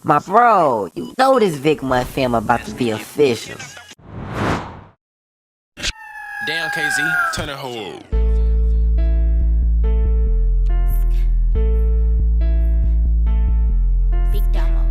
My bro, you know this Vic Mud film about to be official. Damn, KZ, turn it whole. Big Domo.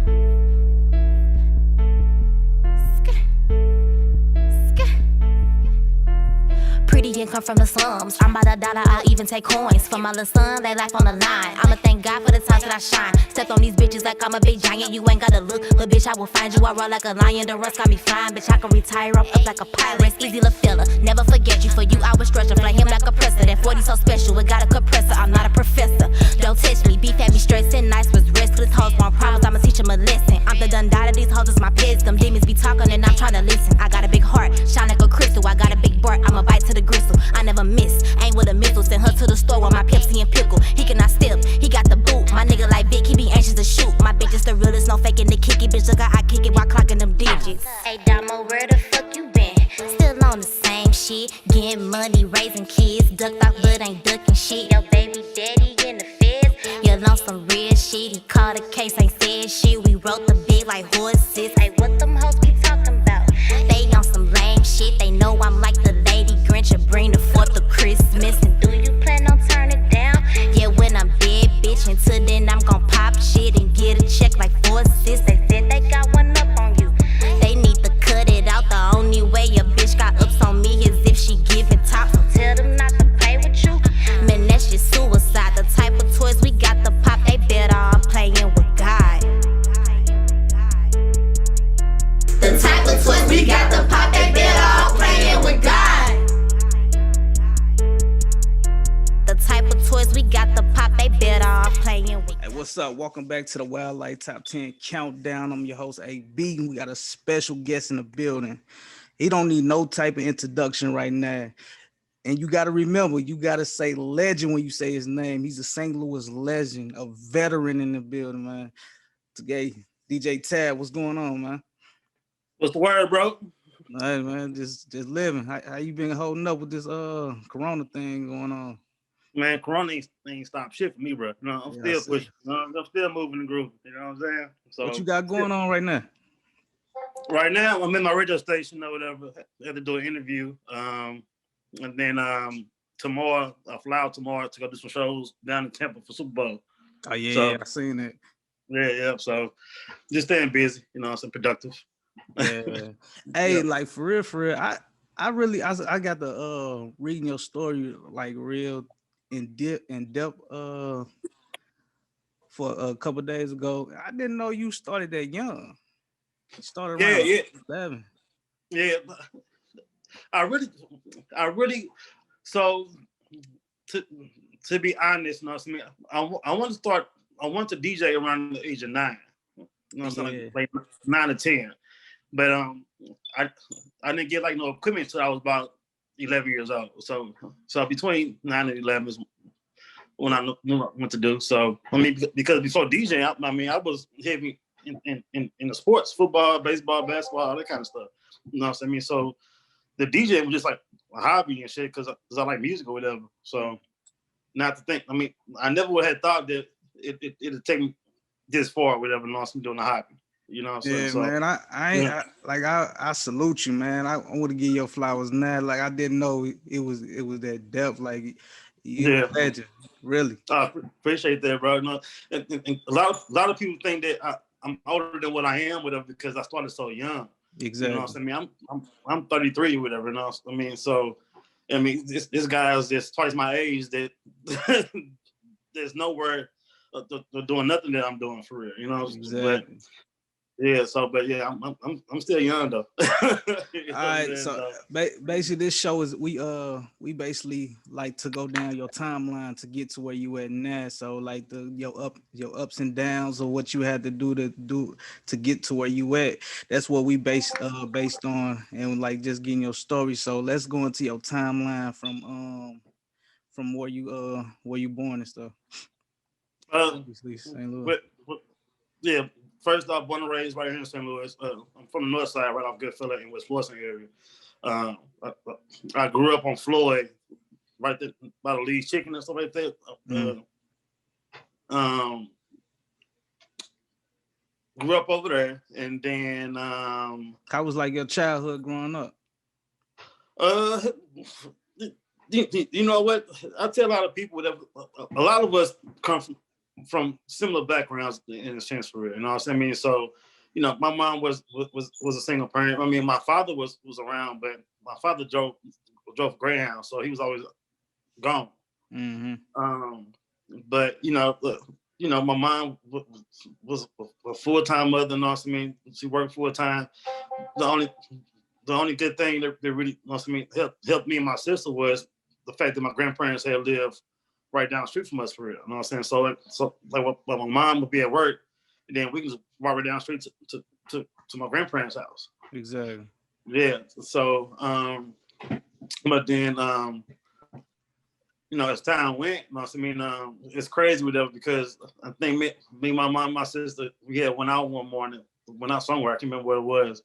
Pretty didn't come from the slums. I'm about $1, I'll even take coins. For my little son, they life on the line. I'ma thank God for the times that I shine. Stepped on these bitches like I'm a big giant. You ain't gotta look, but bitch, I will find you. I roll like a lion, the rust got me flying. Bitch, I can retire up like a pirate. Easy little fella, never forget you. For you, I was stretching, flame him like a presser. That 40 so special, it got a compressor. I'm not a professor. Don't touch me, beef had me stressing. Nice was restless, hoes want problems, I'ma teach him a lesson. I'm the done of these hoes, it's my pets. Them demons be talking and I'm trying to listen. I got a big heart, shine like a crystal. I got a big bark, I'ma bite to the gristle. I never miss, ain't with a missile. Send her to the store with my Pepsi and pickle. He cannot step, he got the boot. My nigga like Vic, he be anxious to shoot. My bitch is the realest, no faking the kicky. Bitch, look how I kick it while clocking them digits. Hey Domo, where the fuck you been? Still on the same shit, getting money, raising kids. Ducked off but ain't ducking shit. Yo baby daddy in the feds, you on some real shit. He called a case, ain't said shit. We wrote the big like horses. Hey, what them hoes be talking about? They on some lame shit. They know I'm like the Lady Grinch and bring the 4th of Christmas. And do you plan on turning down? Yeah, when I'm dead, bitch. Until then, I'm gon' pop shit and get a check like 4 sis. They said they got one up on you. They need to cut it out. The only way a bitch got ups on me is if she giving top. So tell them not to play with you. Man, that's just suicide. The type of toys we got to pop, they better all playing with God. The type of toys we got to pop, they better all playing with God. The type of toys we got to pop, they better all playing with. Hey, what's up? Welcome back to the Wildlife Top 10 Countdown. I'm your host, AB. We got a special guest in the building. He don't need no type of introduction right now. And you got to remember, you got to say legend when you say his name. He's a St. Louis legend, a veteran in the building, man. Today, DJ Tab, what's going on, man? What's the word, bro? All right, man, just living. How you been holding up with this corona thing going on? Man, corona ain't stopped shit for me, bro. No, I'm still pushing. I'm still moving the groove. You know what I'm saying? So what you got going on right now? Right now, I'm in my radio station or whatever. I had to do an interview. And then tomorrow, I fly out tomorrow to go do some shows down in Tampa for Super Bowl. Oh yeah, so, I seen it. Yeah. So just staying busy, you know, some productive. Yeah. Hey, like for real, I got the reading your story like real in depth for a couple days ago. I didn't know you started that young. You started around 11. Yeah, I really. So to be honest, you know what I mean, I want to start. I want to DJ around the age of 9. You know what I'm saying, like 9 or 10. But I didn't get like no equipment until I was about 11 years old. So between 9 and 11 is when I knew what to do. So I mean, because before DJing, I was heavy in the sports, football, baseball, basketball, all that kind of stuff. You know what I mean? So the DJ was just like a hobby and shit because I like music or whatever. So not to think, I mean, I never would have thought that it'd take me this far or whatever. You know, I'm doing a hobby. You know what I'm saying? Yeah, man. I salute you, man. I want to give your flowers now. Like I didn't know it was that depth. Like you're a legend, really. Appreciate that, bro. No, and a lot of people think that I'm older than what I am, whatever, because I started so young. Exactly. You know what I mean? I'm 33, whatever. You know what I mean? So, I mean, this guy is just twice my age. That there's nowhere doing nothing that I'm doing for real. You know? Exactly. I'm still young though. All right, so basically this show is we basically like to go down your timeline to get to where you at now. So like your ups and downs or what you had to do to get to where you at. That's what we based on, and like just getting your story. So let's go into your timeline from where you born and stuff. Obviously, St. Louis. Yeah. First off, born and raised right here in St. Louis. I'm from the north side, right off Goodfellow in West Florissant area. I grew up on Floyd, right there by the Lee's Chicken and stuff like that. grew up over there, and then How was like your childhood growing up? You know what? I tell a lot of people that a lot of us come from similar backgrounds in a sense, for real. You know what I'm saying? So, you know, my mom was a single parent. I mean, my father was around, but my father drove Greyhound, so he was always gone. Mm-hmm. But you know, my mom was a full-time mother. You know what I mean? She worked full-time. The only good thing that really, you know what I mean, helped me and my sister was the fact that my grandparents had lived right down the street from us, for real. You know what I'm saying? So like my mom would be at work, and then we can just walk right down the street to my grandparents' house. Exactly. Yeah. So but then you know, as time went, you know what I mean, it's crazy with that because I think me, my mom, my sister, we went out one morning, went out somewhere, I can't remember where it was,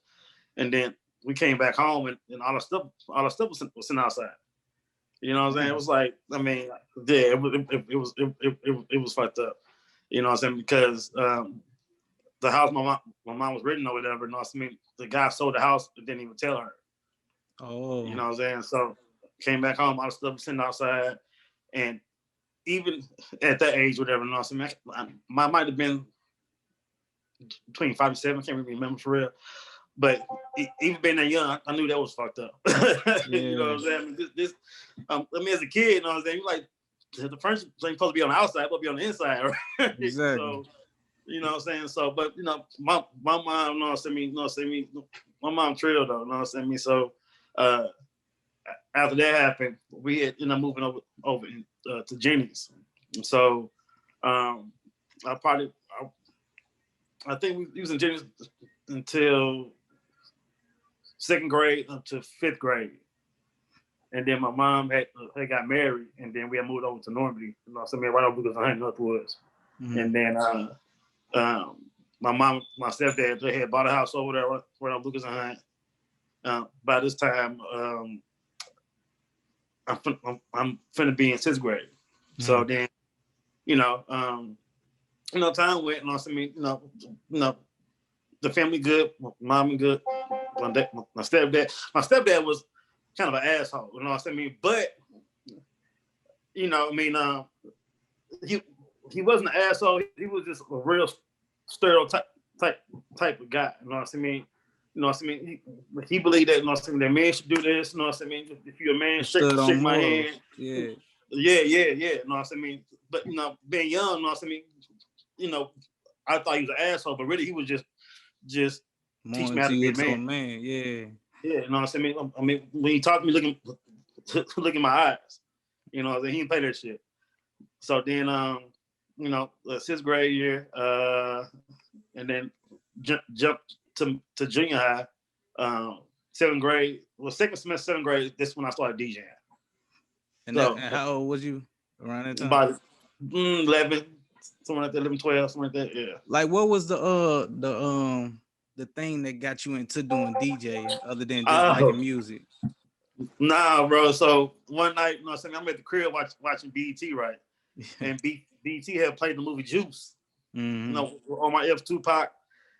and then we came back home and all the stuff was sitting outside. You know what I'm saying? It was like, I mean, yeah, it was fucked up. You know what I'm saying? Because the house my mom was written or whatever, you know what I mean? The guy sold the house and didn't even tell her. Oh. You know what I'm saying? So came back home, all the stuff was sitting outside. And even at that age, whatever, you know what I mean? I might have been between 5 and 7, can't really remember for real. But even being that young, I knew that was fucked up. Yeah. You know what I'm saying? I mean, as a kid, you know what I'm saying? You like, the furniture ain't supposed to be on the outside, it's supposed to be on the inside, right? Exactly. So, you know what I'm saying? So, but, you know, my mom, you know what I'm saying? My mom trailed, though, you know what I'm saying? So, after that happened, we had ended up moving over to Jenny's. So, I think we was in Jenny's until 2nd grade up to 5th grade. And then my mom had got married, and then we had moved over to Normandy, you know, so right over because I had Northwoods. Mm-hmm. And then my mom, my stepdad, they had bought a house over there right on Lucas and Hunt. By this time, I'm finna be in 6th grade. Mm-hmm. So then, you know, time went, and I mean, you know, the family good, mom good, my stepdad was kind of an asshole, you know what I mean? But, you know, I mean, he wasn't an asshole. He was just a real stereotype type of guy, you know what I mean? You know what I mean? He believed that, you know what I mean, that man should do this, you know what I mean? If you're a man, shake my hand. Yeah. Yeah, you know what I mean? But, you know, being young, you know what I mean? You know, I thought he was an asshole, but really he was just teach me how to be a man. Yeah. Yeah, you know what I mean? I mean, when he talked to me, look in my eyes. You know, he didn't play that shit. So then, you know, 6th grade year, and then jumped to junior high. 7th grade, well, 2nd semester, 7th grade. This is when I started DJing. And, so, and how old was you around that time? About 11, something like that, 11, 12, something like that. Yeah. Like, what was the thing that got you into doing DJing other than just liking music? Nah, bro. So one night, you know what I'm saying, I'm at the crib watching BET, right? And BET had played the movie Juice. Mm-hmm. You know, on my F2 Pac,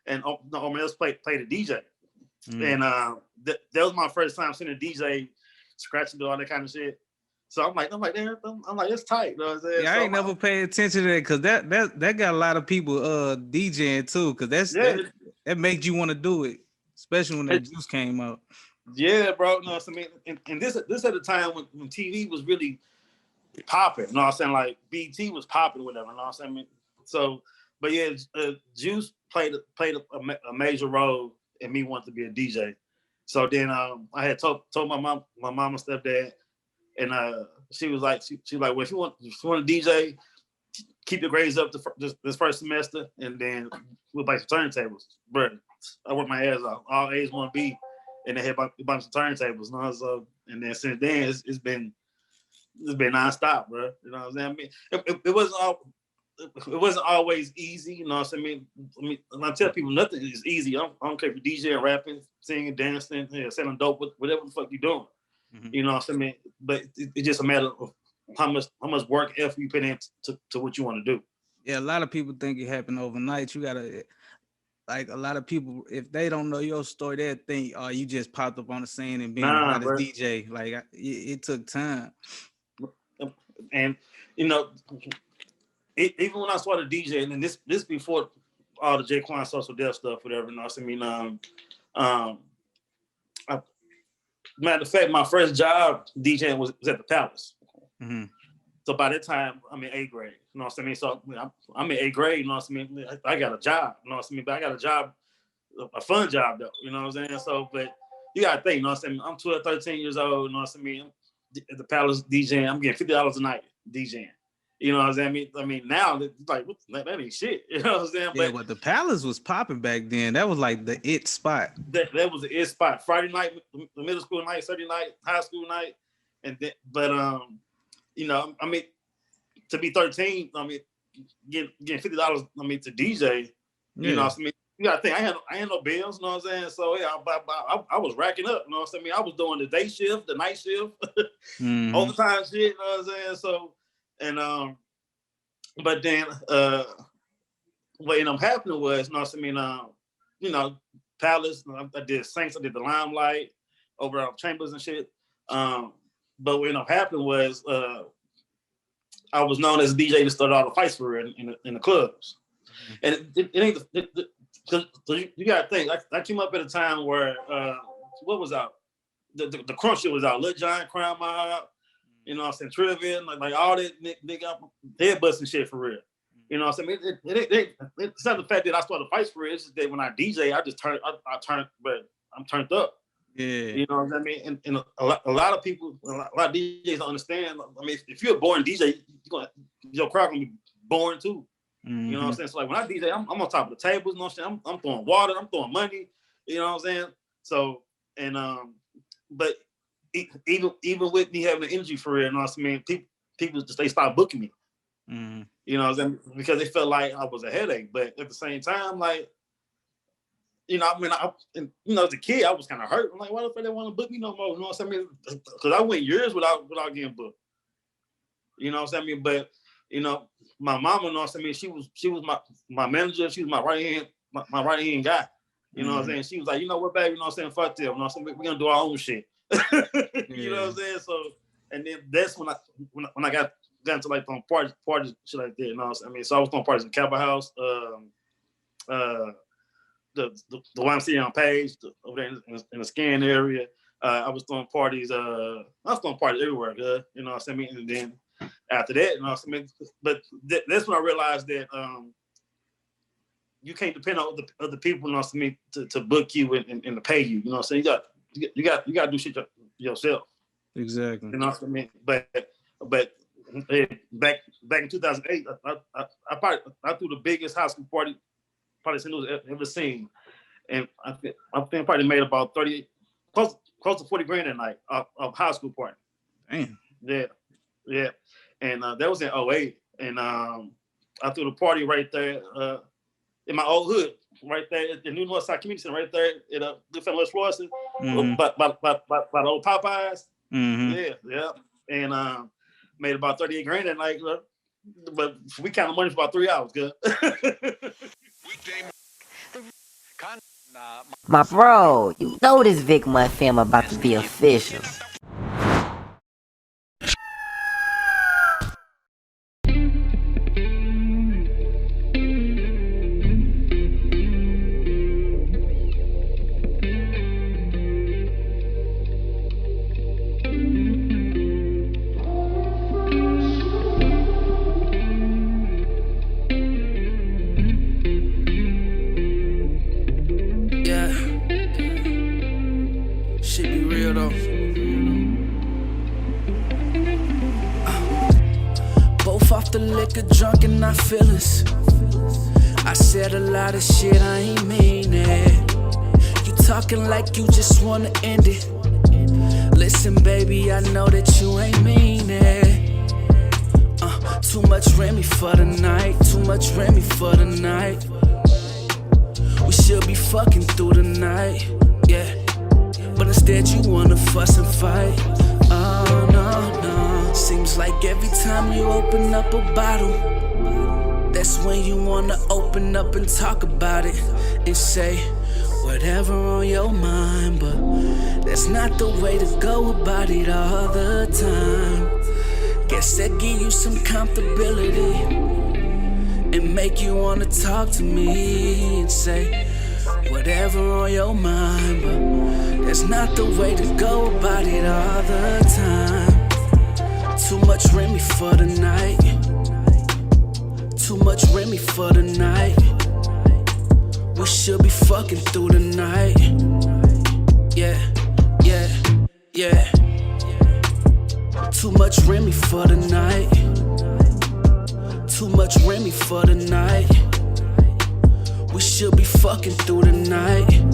and on my else played a DJ. Mm-hmm. And that was my first time seeing a DJ scratching all that kind of shit. So I'm like, damn, it's tight. You know what I'm saying? Yeah, so I ain't never paid attention to that because that got a lot of people DJing too, because that makes you want to do it, especially when that Juice came out. Yeah, bro. No, I mean, and this at the time when TV was really popping. You know what I'm saying? Like BT was popping, whatever. You know what I'm saying? So, but yeah, Juice played a major role in me wanting to be a DJ. So then I had told my mom and stepdad. And she was like, well, if you want to DJ, keep your grades up this first semester, and then we'll buy some turntables. Bro, I worked my ass off. All A's 1B, and they had a bunch of turntables. You know? So, and then since then, it's been nonstop, bro. You know what I'm saying? I mean, it wasn't always easy. You know what I mean? And I tell people nothing is easy. I don't care if you're DJing, rapping, singing, dancing, selling dope, whatever the fuck you're doing. Mm-hmm. You know what I mean? But it's just a matter of how much work, effort you put into what you want to do. Yeah, a lot of people think it happened overnight. You gotta like a lot of people, if they don't know your story, they'll think, oh, you just popped up on the scene and being the Nah, hottest bro. DJ. Like it took time. And you know, even when I started DJing, and this before all the Jkwon social death stuff, whatever. You know what I mean? Matter of fact, my first job DJing was at the Palace. Mm-hmm. So by that time, I'm in 8th grade. You know what I mean? So I'm in 8th grade. You know what I mean? I got a job. You know what I mean? But I got a job, a fun job though. You know what I'm saying? So, but you gotta think. You know what I'm saying? I'm 12, 13 years old. You know what I mean? At the Palace DJing, I'm getting $50 a night DJing. You know what I'm saying? I mean now it's like that ain't shit. You know what I'm saying? Yeah, but the Palace was popping back then. That was like the it spot. That was the it spot. Friday night, middle school night, Saturday night, high school night, and then, but you know, I mean, to be 13, I mean, getting $50, I mean, to DJ, you know, I mean, you gotta think, I had no bills, you know what I'm saying? So yeah, I was racking up, you know what I'm saying? I was doing the day shift, the night shift, overtime shit, you know what I'm saying? So, and but then what ended up happening was, you know what I mean? You know, Palace, I did Saints, I did the Limelight over at Chambers and shit. But what ended up happening was I was known as a DJ to start all the fights for real in the clubs. And it ain't because you gotta think, I came up at a time where what was out? The crunk shit was out. Lil Giant, Crown Mob, you know what I'm saying, Trivian, like all that nigga head busting shit for real. You know what I'm saying? It's not the fact that I started fights for real, it's just that when I DJ, I just turned but I'm turned up. Yeah. You know what I mean? And a lot of people, a lot of DJs don't understand. I mean, if you're a born DJ, your crowd gonna be born too. You know what I'm saying? So like when I DJ, I'm on top of the tables, you know what I'm saying? I'm throwing water, I'm throwing money, you know what I'm saying? So, and but even with me having the energy for real, you know what I mean? People just, they stopped booking me. You know what I'm saying? Because they felt like I was a headache. But at the same time, like, you know, I mean, you know, as a kid, I was kind of hurt. I'm like, why the fuck they want to book me no more? You know what I'm saying? Because I went years without getting booked. You know what I'm saying? But you know, my mama, you know what I mean? She was my manager. She was my right hand guy. You know what I'm saying? She was like, you know what, baby? You know what I'm saying? Fuck them. You know what I'm saying? We're gonna do our own shit. You know what I'm saying? So, and then that's when I got into like throwing parties, shit like that. You know what I mean? So I was throwing parties in Cowboy House, the YMCA on Page, over there in the scan area. I was throwing parties. I was throwing parties everywhere. Good, you know what I'm saying? And then after that, you know what I mean? But that's when I realized that you can't depend on other people, you know what I mean, to book you and to pay you. You know what I'm saying? You got to do shit yourself. Exactly. You know what I mean? But back in 2008, I threw the biggest high school party Cine's ever seen, and I think probably made about 30, close to 40 grand that night of high school party. Damn. Yeah, and that was in 08, and I threw the party right there in my old hood, right there at the New Northside Community Center, right there at Goodfellas Florissant, by the old Popeyes. Yeah, and made about 38 grand that night, but we counted money for about 3 hours, good. My bro, you know this Vic Month fam about to be official. Drunk and not feelings. I said a lot of shit, I ain't mean it. You talking like you just wanna end it. Listen, baby, I know that you ain't mean it. Too much Remy for the night. Too much Remy for the night. We should be fucking through the night, yeah. But instead you wanna fuss and fight. Oh no. Seems like every time you open up a bottle, That's when you wanna open up and talk about it and say whatever on your mind, but that's not the way to go about it all the time. Guess that give you some comfortability and make you wanna talk to me and say whatever on your mind, but that's not the way to go about it all the time. Too much Remy for the night. Too much Remy for the night. We should be fucking through the night. Yeah, yeah, yeah. Too much Remy for the night. Too much Remy for the night. We should be fucking through the night.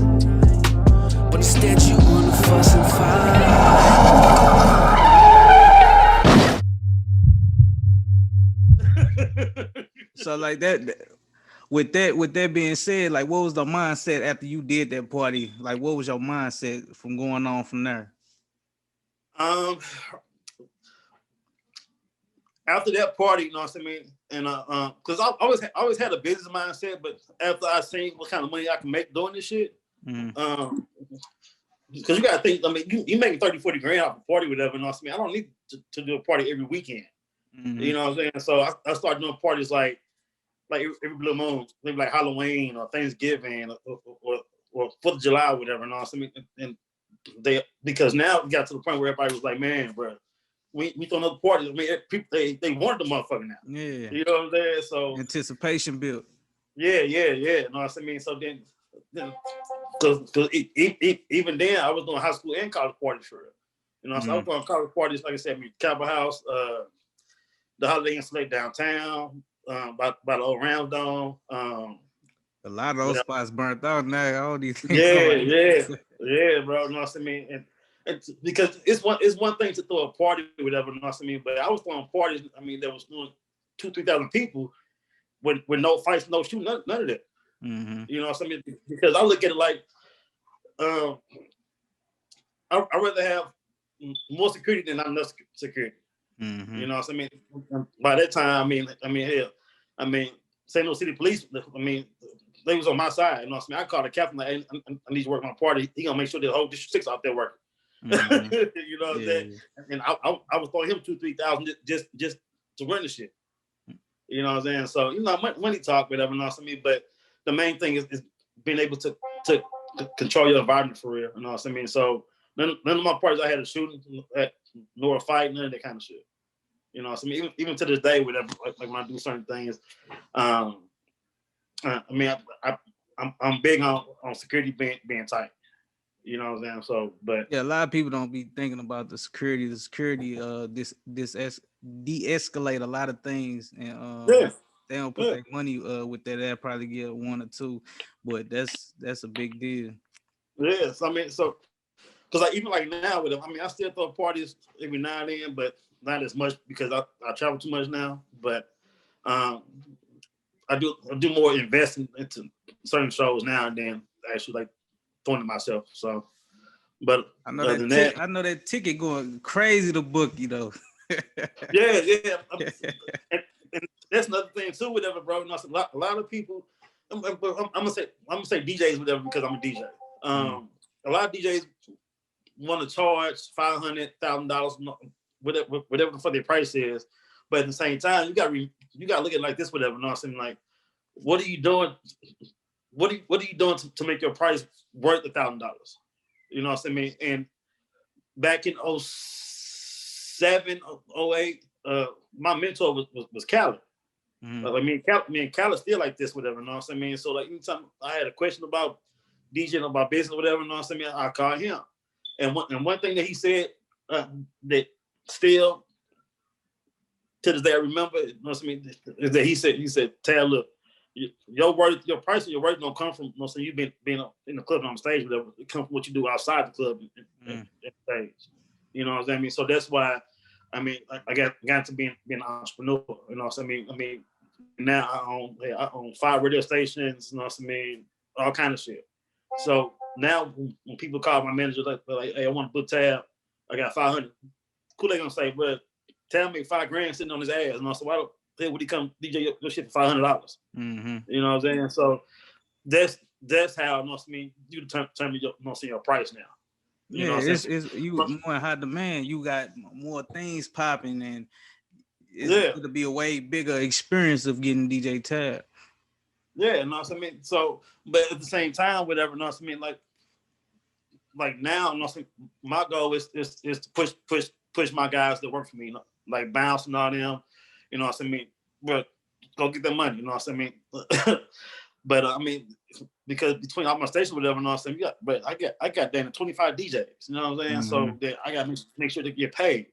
But instead you wanna fuss and fight. So like that, with that being said, like what was the mindset after you did that party? Like what was your mindset from going on from there? After that party, you know what I mean, and because I always had a business mindset, but after I seen what kind of money I can make doing this shit, because you gotta think, I mean, you making 30-40 grand off a party, whatever, you know what I mean. I don't need to do a party every weekend. You know what I'm saying? So I started doing parties like every blue moon, maybe like Halloween or Thanksgiving or 4th of July or whatever. You know what I mean? And because now we got to the point where everybody was like, man, bro, we throw another party. I mean, people they wanted the motherfucker now. Yeah. You know what I'm saying? So anticipation built. Yeah. You know what I mean? So then because even then I was doing high school and college parties for it. You know, so I was doing college parties, like I said, Cowboy House, the Holiday Inn Slate downtown, by the old Round Dome. A lot of those spots burnt out now. All these things. Yeah, bro. You know what I mean? And because it's one thing to throw a party or whatever, you know what I mean? But I was throwing parties, I mean, there was 2,000-3,000 people with no fights, no shooting, none of that. You know what I mean? Because I look at it like I'd rather have more security than not enough security. You know what I mean? By that time, I mean, St. Louis City Police, I mean, they was on my side. You know what I mean? I called the captain, like, hey, I need to work my party. He gonna make sure the whole District 6 out there working. You know what I'm saying? And I was throwing him 2,000-3,000 just to run the shit. You know what I'm saying? So, you know, money talk, whatever, you know what I mean? But the main thing is being able to control your environment for real. You know what I mean? So none of my parties I had a shooting, nor a fight, none of that kind of shit. You know what I mean? Even to this day, whatever, like when I do certain things, I mean, I'm big on security being tight. You know what I'm saying? So, but yeah, a lot of people don't be thinking about the security. The security, de-escalate a lot of things, and they don't put their money with that. They'll probably get 1 or 2, but that's a big deal. Yes, I mean, so because like even like now with them, I mean, I still throw parties every now and then, but not as much because I travel too much now. But I do more investing into certain shows now and then, actually like throwing it myself. So, but I know I know that ticket going crazy to book, you know. yeah. And that's another thing too, whatever, bro. You know, a lot of people. I'm gonna say DJs, whatever, because I'm a DJ. A lot of DJs want to charge $500,000, whatever for their price is, but at the same time, you got to look at it like this, whatever. You know what I'm saying? Like, what are you doing? What are you doing to make your price worth $1,000? You know what I mean? And back in 07, 08, my mentor was Khaled. Like me and Khaled still like this, whatever. You know what I mean? So like anytime I had a question about DJing, about business, whatever, you know what I mean, I called him. And one thing that he said that still to this day I remember, you know what I mean, is that he said, Tad, look, your price and your worth don't come from, you know, so you've been in the club and on stage, whatever. It comes from what you do outside the club and stage. You know what I mean? So that's why, I mean, I got to being an entrepreneur. You know what I mean? I mean, now I own 5 radio stations. You know what I mean? All kind of shit. So now when people call my manager, like, hey, I want to book Tab. I got 500. Cool, they gonna say, but Tab make $5 grand sitting on his ass. And I said, hey, would he come DJ your shit for $500? Mm-hmm. You know what I'm saying? So that's how, you know what I mean, you determine your price now. You know what I'm saying? It's you more high demand. You got more things popping, and it'll be a way bigger experience of getting DJ tab. Yeah, you know what I mean? So, but at the same time, whatever, you know what I mean? Like now, you know what I mean? My goal is to push my guys that work for me, you know, like Bandz and all them, you know what I mean? But go get that money, you know what I mean? But I mean, because between all my stations, whatever, you know what I'm saying? But I got down to 25 DJs, you know what I'm saying? So that I got to make sure they get paid.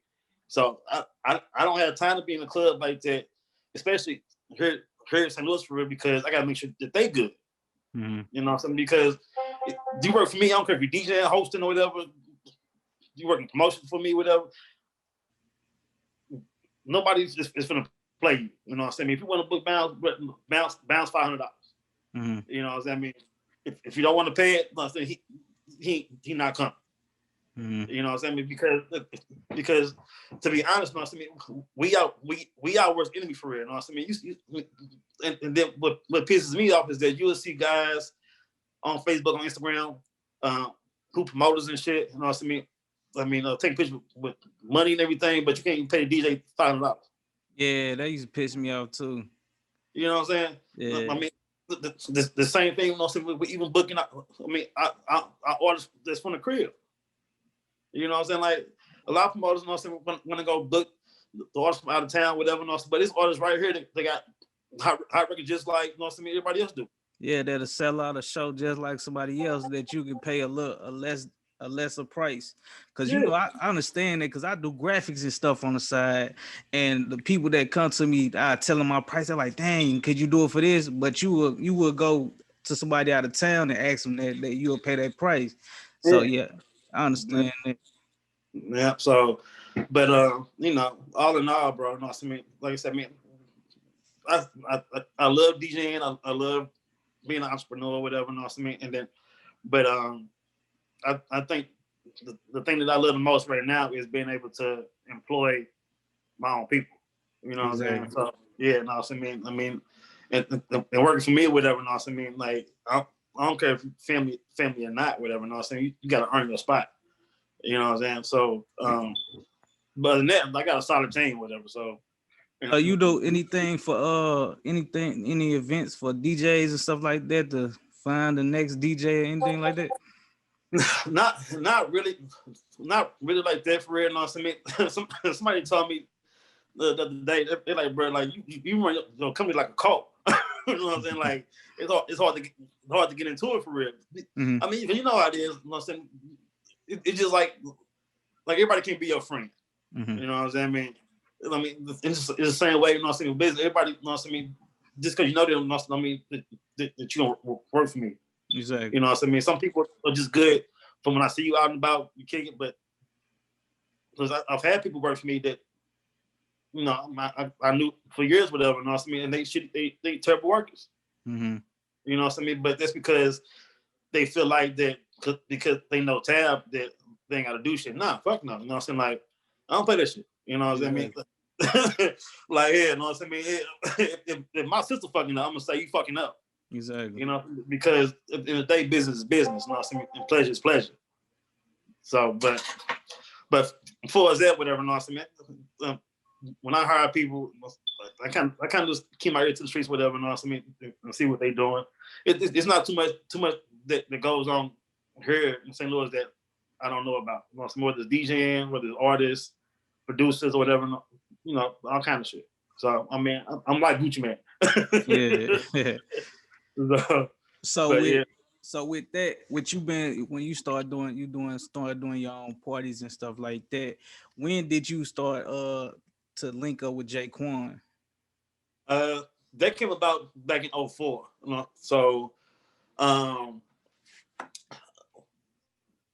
So I don't have time to be in a club like that, especially here in St. Louis for real, because I got to make sure that they good. Mm-hmm. You know what I'm saying? Because you work for me, I don't care if you're DJing, hosting, or whatever. You working promotion for me, whatever. Nobody's just gonna play you. You know what I'm saying? If you want to book Bandz $500. Mm-hmm. You know what I'm saying? I mean, if you don't want to pay it, I'm saying he not coming. Mm-hmm. You know what I'm saying? Because to be honest, you know what I mean, we our worst enemy for real. You know what I mean? And then what pisses me off is that you'll see guys on Facebook, on Instagram, who promoters and shit. You know what I mean? Take pictures with money and everything, but you can't even pay the DJ $500. Yeah, that used to piss me off too. You know what I'm saying? Yeah. I mean, the same thing. You know what I'm saying? We're even booking. I mean, I orders that's from the crib. You know what I'm saying? Like a lot of promoters, you know what I'm saying, want to go book the artists from out of town, whatever. You know, but this artist right here, they got hot record just like, you know what I mean, everybody else do. Yeah, that'll sell out a show just like somebody else that you can pay a lesser price. Cause you know, I understand that because I do graphics and stuff on the side, and the people that come to me, I tell them my price. They're like, "Dang, could you do it for this?" But you will go to somebody out of town and ask them that you'll pay that price. So yeah, I understand that. Yeah. So, but you know, all in all, bro, you know what I mean? Like I said, man, I love DJing. I love being an entrepreneur, or whatever, you know what I mean? And then, but I think the thing that I love the most right now is being able to employ my own people. You know what I'm saying? So yeah, you know what I mean, and working for me or whatever, you know what I mean? Like I don't care if family or not, whatever, you know what I'm saying? You got to earn your spot. You know what I'm saying? So, but other than that, I got a solid team, whatever. So, you do anything for any events for DJs and stuff like that to find the next DJ or anything like that? not really like that for real. You know what I mean? Somebody told me the other day, they're like, bro, like you run your company like a cult. You know what I'm saying? Like it's hard to get into it for real. Mm-hmm. I mean, you know how it is. You know what I'm saying? It's just like everybody can't be your friend. Mm-hmm. You know what I'm saying? I mean, it's the same way. You know what I'm saying? Business, everybody. You know what I mean? Just because you know them, you know what I mean, that you don't work for me. Exactly. You know what I mean? Some people are just good from when I see you out and about, you kick it. But because I've had people work for me that, you know, I knew for years, whatever. You know what I mean? And they terrible workers. Mm-hmm. You know what I mean? But that's because they feel like that because they know Tab that they ain't got to do shit. Nah, fuck no. You know what I'm saying? Like, I don't play that shit. You know what I mean? Like, yeah, you know what I mean? If my sister fucking up, I'm going to say you fucking up. Exactly. You know, because in the day, business is business. You know what I mean? And pleasure is pleasure. So, but before that, whatever, you know what I mean? When I hire people, I kind of just keep my ear to the streets, whatever, you know what I mean? And see what they're doing. It's not too much that goes on here in St. Louis that I don't know about. You know, whether it's DJing, whether it's artists, producers, or whatever, you know, all kind of shit. So I mean, I'm like Gucci Man. Yeah. So with that, what you been when you started doing your own parties and stuff like that? When did you start to link up with Jkwon? That came about back in 2004. You know? So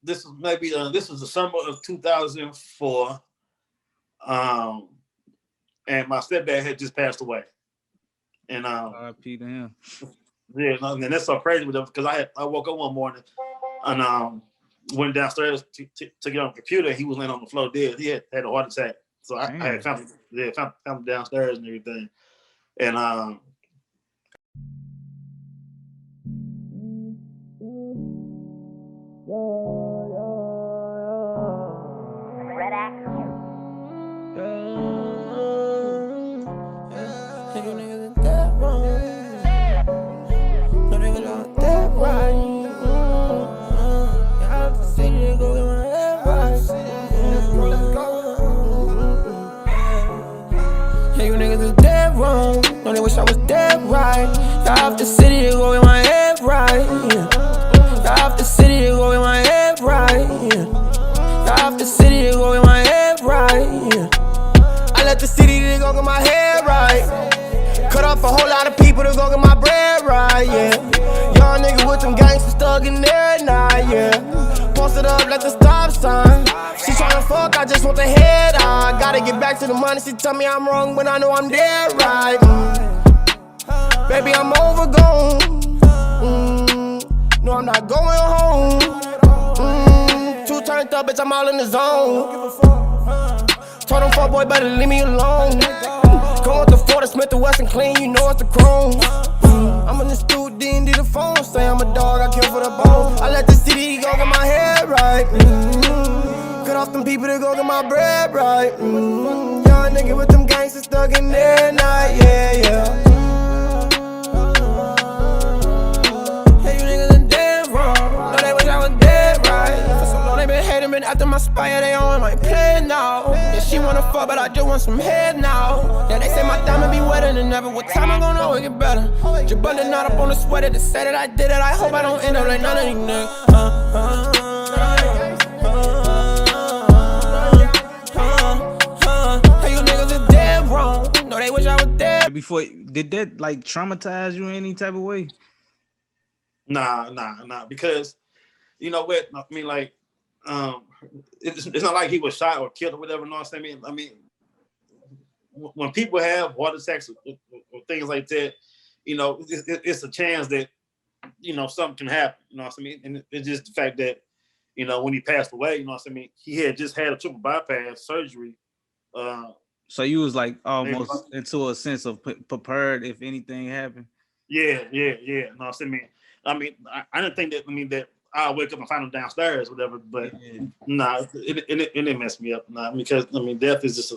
this is maybe this was the summer of 2004. And my stepdad had just passed away. And R.I.P. to him. Yeah, and that's so crazy with them because I woke up one morning and went downstairs to get on the computer. He was laying on the floor dead. He had a heart attack. So I had found him downstairs and everything. And No, they wish I was dead right. Got off the city to go in my head right. Yeah. Got off the city to go in my head right. Yeah. Got off the city to go in my head right. Yeah. I let the city to go get my head right. Cut off a whole lot of people to go get my bread right. Yeah. Young nigga with them Gangstas stuck in there at night. Yeah. Posted up like the stop sign. She tryna fuck, I just want the head on. Gotta get back to the money, she tell me I'm wrong, but I know I'm dead right. Baby, I'm overgone. No, I'm not going home. Too turned up, bitch, I'm all in the zone. Told him, fuck boy, better leave me alone. Come with the Ford, Smith, the West, and clean, you know it's the chrome. I'm in the studio, D&D the phone, say I'm a dog, I kill for the bone. I let the city go get my head right. Cut off them people to go get my bread right. Young nigga with them Gangstas stuck in there at night, yeah, yeah. Hey, you niggas are dead wrong. No, they wish I was dead right. For so long they been hating, been after my spire, they on my plan now. Yeah, she wanna fuck, but I just want some head now. Yeah, they say my diamond be wetter than ever. What time I gon' know it get better? Jabundin' not up on the sweater to say that I did it. I hope I don't end up like none of these niggas. No, they wish I was dead. Before, did that like traumatize you in any type of way? Nah, because you know what? I mean, like, it's not like he was shot or killed or whatever. You know what I'm saying? I mean, when people have heart attacks or things like that, you know, it's a chance that, you know, something can happen. You know what I mean? And it's just the fact that, you know, when he passed away, you know what I mean, he had just had a triple bypass surgery. So you was like almost into a sense of prepared if anything happened. Yeah. You know what I mean, I didn't think that. I mean, that I'll wake up and find him downstairs, whatever. But nah, it messed me up. Nah, because I mean, death is just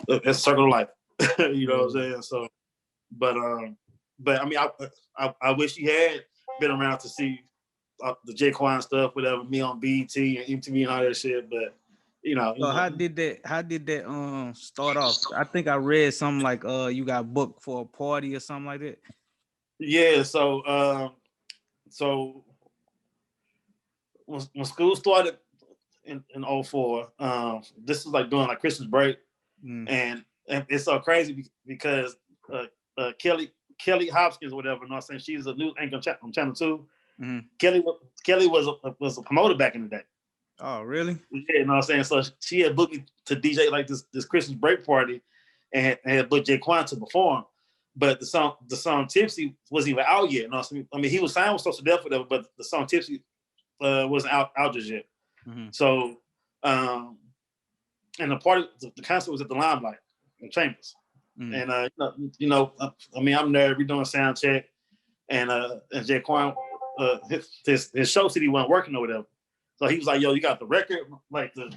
a circle of life. You know what I'm saying? So, but I mean, I wish he had been around to see the Jkwon stuff, whatever, me on BET and MTV and all that shit. But you know, how did that start off? I think I read something like you got booked for a party or something like that. Yeah, so when school started in 04, this was like during like Christmas break, and it's so crazy because Kelly Hopkins or whatever, you know what I'm saying, she's a news anchor on Channel 2. Mm-hmm. Kelly was a promoter back in the day. Oh, really? Yeah, you know what I'm saying? So she had booked me to DJ like this Christmas break party and had booked Jkwon to perform. But the song Tipsy wasn't even out yet. You know what I mean? I mean, he was signed with Social Death, whatever, but the song Tipsy wasn't out just yet. Mm-hmm. So, and the party, the concert was at the Limelight in Chambers. Mm-hmm. And, you know, I mean, I'm there, we doing sound check, and Jkwon, his show said he wasn't working or whatever. So he was like, yo, you got the record, like the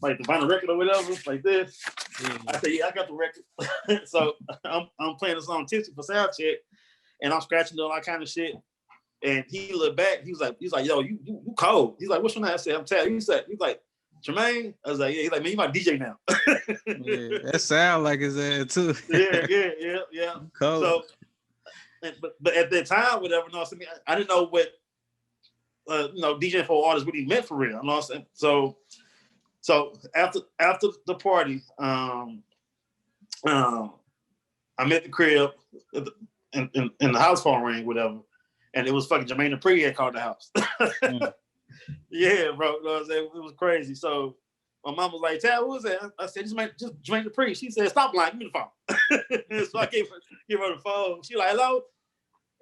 vinyl record or whatever, like this. Yeah. I said, yeah, I got the record. So I'm playing the song Tipsy for sound check, and I'm scratching all that kind of shit. And he looked back, he was like, yo, you cold. He's like, what's your name? I said, I'm tired. He's like, Jermaine? I was like, yeah. He's like, man, you my DJ now. Yeah, that sound like his ass too. Yeah. Cold. So, but at that time, whatever, you know what I mean, I didn't know what you know, DJing for artists really meant for real. You know what I'm saying? So after the party, I'm at the crib and the house phone rang, whatever, and it was fucking Jermaine Dupri had called the house. Yeah, bro. You know what I'm saying? It was crazy. So my mom was like, "Tad, what was that?" I said, just Jermaine Dupri. She said, "Stop lying, give me the phone." So I gave her the phone. She like, "Hello."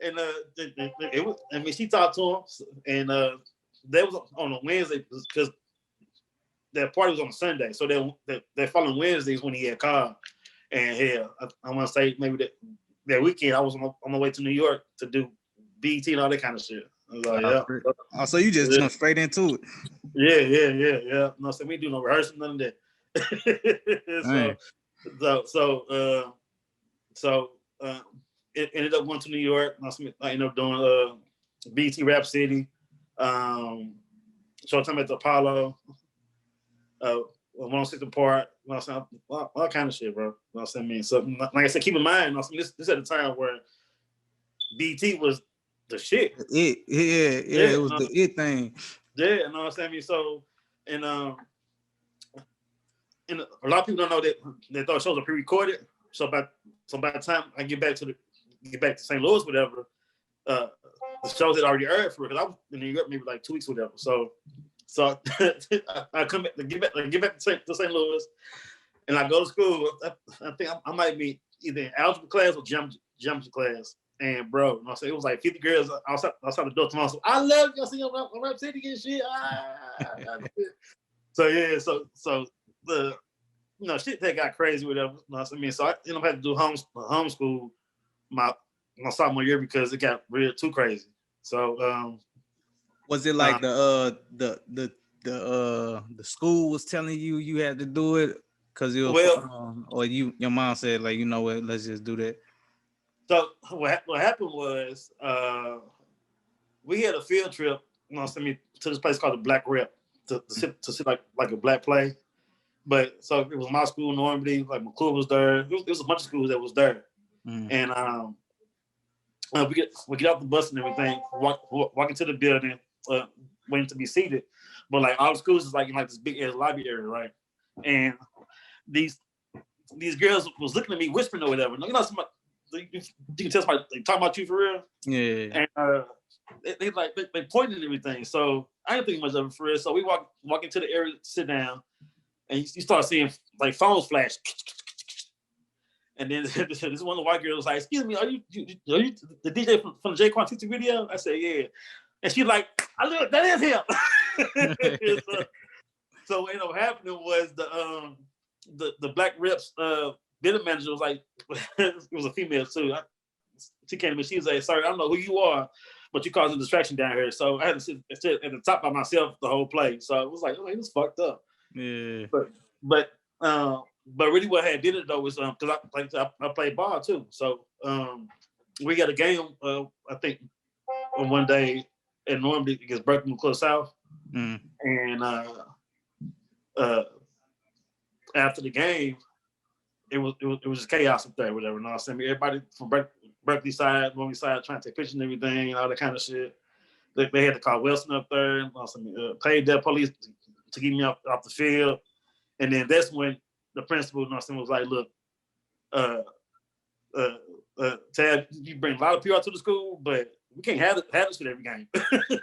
And it was, I mean, she talked to him, and that was on a Wednesday because that party was on a Sunday. So that following Wednesday is when he had called, And hell, I want to say maybe that weekend I was on my way to New York to do BET and all that kind of shit. I was like, yeah. Oh, so you just jump straight into it? Yeah. No, so we do no rehearsal, none of that. It ended up going to New York. I ended up doing BET Rap City, Showtime at the Apollo, 106 Apart, all kind of shit, bro. You know what I'm saying? So, like I said, keep in mind, this at a time where BET was the shit. It was the it thing. Yeah, you know what I'm saying? So, and a lot of people don't know that they thought shows are pre-recorded. So by the time I get back to St. Louis, whatever, the shows had already aired for it, because I was in New York maybe like 2 weeks or whatever. So I come back to get back to St. Louis, and I go to school. I think I might be either in algebra class or geometry class. And bro, you know, so it was like 50 girls outside the door tomorrow. So I love you. I see you on Rap City and shit. So yeah, so the shit that got crazy, whatever. You know what I mean? So I ended up having to do homeschool my sophomore year because it got real too crazy. So was it like the school was telling you had to do it because it was or your mom said, like, you know what, let's just do that? So what happened was we had a field trip, you know, send me to this place called the Black Rep to sit like a black play. But so it was my school, Normandy, like McClure was there. It was a bunch of schools that was there. And we get off the bus and everything, walk into the building, waiting to be seated. But like all the schools is like in like this big ass lobby area, right? And these girls was looking at me whispering or whatever. You know, somebody, you can tell somebody like, talking about you for real. Yeah. And they pointed at everything. So I didn't think much of it for real. So we walk into the area, sit down, and you start seeing like phones flash. And then this one of the white girls was like, "Excuse me, are you the DJ from the Jkwon Teezie video?" I said, "Yeah." And she's like, "Look, that is him." So what ended up happening was the Black Reps business manager was like, it was a female too. She came to me. She was like, "Sorry, I don't know who you are, but you causing a distraction down here." So I had to sit at the top by myself the whole play. So it was like, oh, he was fucked up. Yeah. But really what I did it though was because I played ball too. So we got a game I think on one day at Normandy against Berkeley Close South. And after the game, it was just chaos up there, whatever. You know what I'm saying? Everybody from Berkeley side, Normandy side, trying to take pictures and everything and all that kind of shit. They had to call Wilson up there and paid their police to get me off the field. And then that's when the principal, you know, was like, "Look, Tab, you bring a lot of people out to the school, but we can't have this with every game."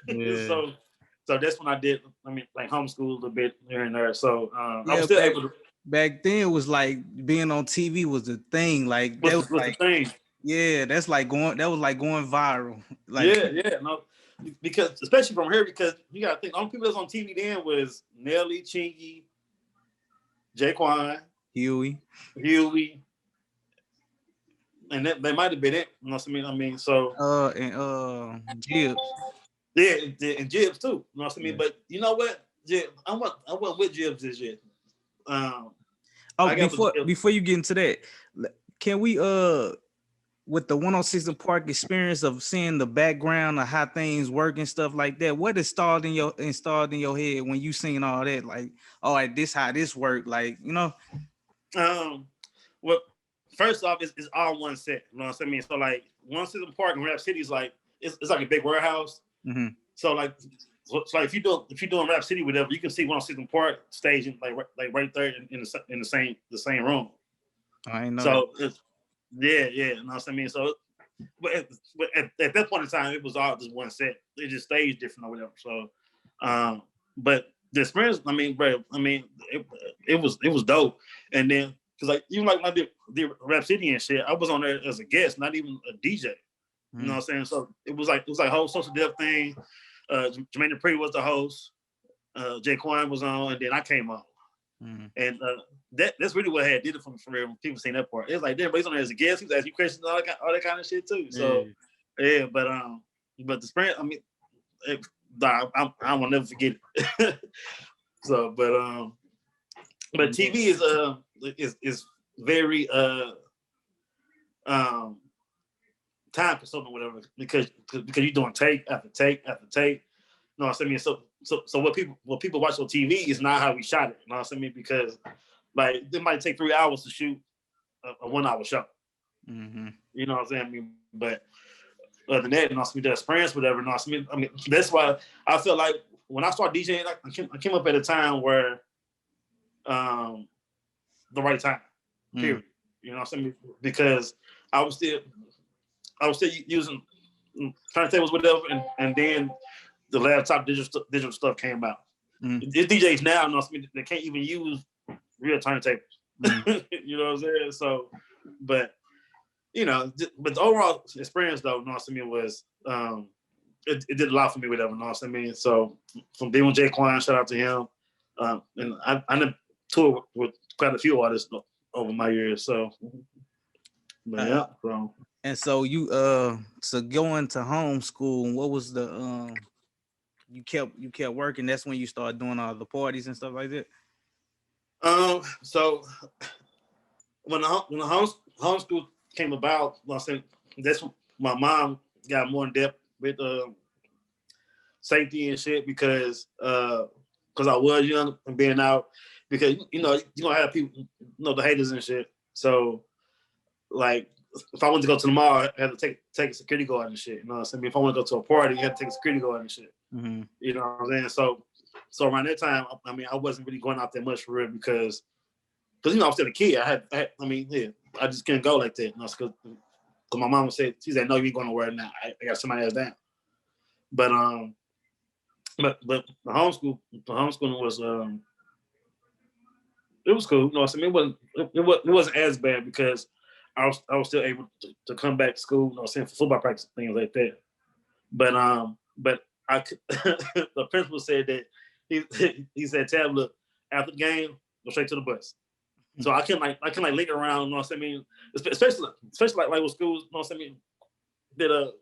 Yeah. So that's when I did. I mean, like homeschool a little bit here and there. So I was still able to. Back then, it was like being on TV was the thing. Like that was like the thing. Yeah, that was like going viral. Like yeah, no, because especially from here, because you gotta think, the only people that was on TV then was Nelly, Chingy, Jkwon, Huey, and they might have been it. You know what I mean? So and Jibs. Yeah, and Jibs too. You know what I mean? But you know what? Jibs, I went with Jibs this year. Before you get into that, can we with the 106 & Park experience of seeing the background of how things work and stuff like that, what installed in your head when you seen all that? Like, all right, this how this work, like, you know? Well, first off, it's all one set. You know what I mean? So like 106 & Park in Rap City is like it's like a big warehouse. Mm-hmm. So like if you're doing Rap City, whatever, you can see 106 & Park staging like right there in the same room. I know. So it's yeah, you know what I mean? So but at that point in time, it was all just one set. They just staged different or whatever. So but the experience, I mean, bro, it was dope. And then because like even like when I did Rap City and shit, I was on there as a guest, not even a DJ. You know what I'm saying? So it was like a whole social death thing. Jermaine Dupri was the host. Jkwon was on, and then I came on. And that's really what I had did it from real. People saying that part. It's like, damn, but he's on there as a guest. He's asking you questions, all that kind of shit too. So yeah, but the sprint, I mean, I will never forget it. So, but TV is very time consuming, whatever, because you're doing take after take after take. You know what I mean? So what people watch on TV is not how we shot it. You know what I mean? Because like it might take 3 hours to shoot a 1 hour show. You know what I'm saying? I mean, but other than that, you know, the experience, whatever. You know what I mean, that's why I feel like when I started DJing, I came up at a time where the right time. Period. You know what I'm saying? Because I was still using turntables, whatever, and then the laptop digital stuff came out. It's DJs now, you know what I mean, they can't even use real turntables. You know what I'm saying? So, but you know, but the overall experience though, you know what I mean, was it did a lot for me, whatever, you know what I mean? So from being with Jkwon, shout out to him. And I done toured with quite a few artists over my years. So but yeah. So. And so you so going to homeschool, what was the you kept working, that's when you started doing all the parties and stuff like that? So when the homeschool came about, I said that's when my mom got more in depth with safety and shit because I was young and being out, because you know you're gonna have people, you know, the haters and shit. So like if I wanted to go to the mall, I had to take a security guard and shit. You know what I'm saying? If I want to go to a party, you had to take a security guard and shit. You know what I'm saying? So around that time, I mean, I wasn't really going out that much for real because you know I was still a kid. I just couldn't go like that. You know, because my mom said, she said, no, you ain't going nowhere now. I got somebody else down. But the homeschooling was it was cool. You know what I mean? It wasn't as bad because I was still able to come back to school, you know what I'm saying, for football practice, things like that. But I could, the principal said that he said, Tab, look, after the game, go straight to the bus. So I can link around, you know what I mean? Especially like with schools, you know what I mean? That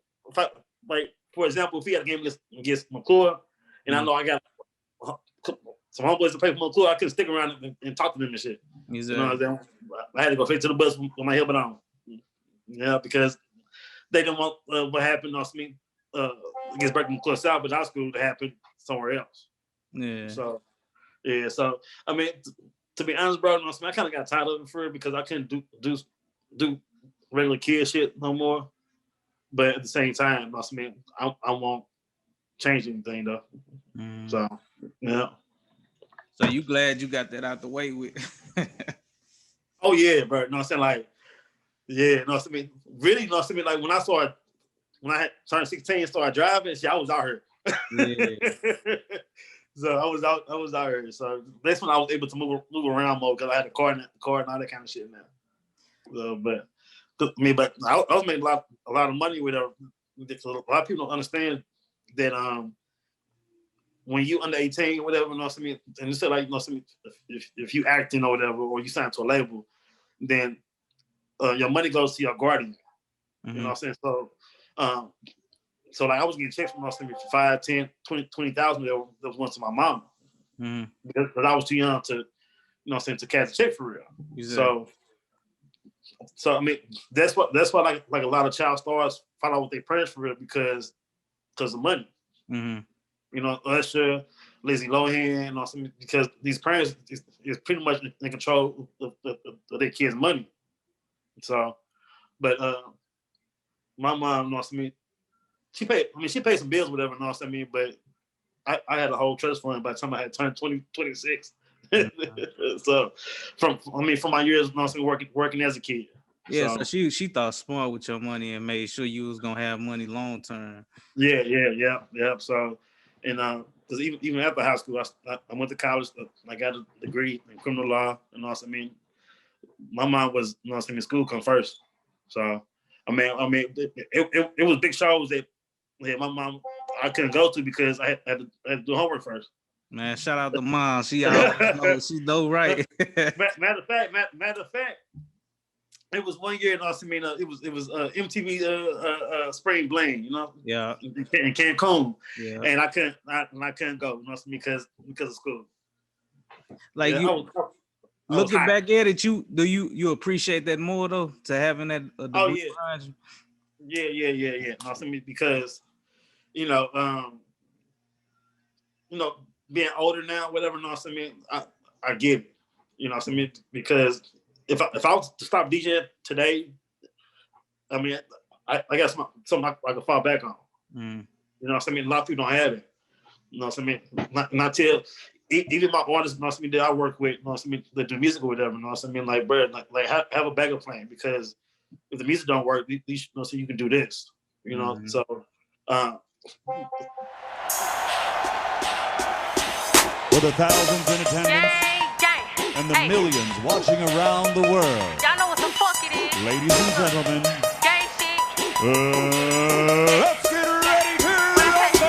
like for example, if he had a game against McClure, and I know I got some homeboys to play for McClure, I couldn't stick around and talk to them and shit. Exactly. You know what I'm saying? I had to go straight to the bus with my helmet on. Yeah, because they didn't want what happened, you know what I mean, against Berkeley McClure South, but our school to happen somewhere else. Yeah. So I mean, to be honest, bro, you know what I mean, I kind of got tired of it for it because I couldn't do regular kid shit no more. But at the same time, you know what I mean, I won't change anything though. So yeah. So you glad you got that out the way with? Oh yeah, bro. You know what I'm saying? Like, yeah, you know what I mean? Really, you know what I mean? Like when I had turned 16 and started driving, shit, I was out here. Yeah. So I was out here. So that's when I was able to move around more because I had a car and all that kind of shit now. So, but I was making a lot of money with her. A lot of people don't understand that when you under 18 or whatever, you know what I mean, and it's like, you know what I mean, if you acting or whatever, or you sign to a label, then your money goes to your guardian. You know what I'm saying? So like I was getting checks from, you know what I mean, for 5, 10, 20,000 that was once to my mama. Because I was too young to, you know what I'm saying, to cash a check for real. Exactly. So I mean, that's why like a lot of child stars find out what they parents for real because of money. You know, Usher, Lizzie Lohan, you know, because these parents is pretty much in control of their kids' money. So, but my mom, you know what I mean, she paid some bills, whatever, you know what I mean, but I had a whole trust fund by the time I had turned 26. So from my years, you know what I mean, working as a kid. Yeah, so she thought smart with your money and made sure you was gonna have money long term. Yeah. So, and because even after high school, I went to college. I got a degree in criminal law, and also, I mean, my mom was, you know what I mean, in school come first. So, I mean, it was big shows that my mom I couldn't go to because I had to do homework first. Man, shout out to mom. She always she know right. matter of fact, it was one year, you know what I mean? It was MTV Spring Bling, you know? Yeah. In Cancun. Yeah. And I couldn't go, you know what I mean? Because of school. Like yeah, looking back at it, you appreciate that more though, to having that degree behind you? Yeah. You know what I mean? Because, you know, being older now, whatever, you know what I mean? I get it. You know what I mean? Because if I was to stop DJing today, I mean, I guess something I can fall back on. Mm. You know what I mean? A lot of people don't have it. You know what I mean? Not till even my artists, you know what I mean, that I work with, you know what I mean, that do music or whatever, you know what I mean? Like, bro, like have a backup plan, because if the music don't work, at least, you know, so you can do this. You know, mm-hmm. So for the thousands in attendance and the millions watching around the world. Y'all know what the fuck it is. Ladies and gentlemen, Gang shit. let's get ready to rumble!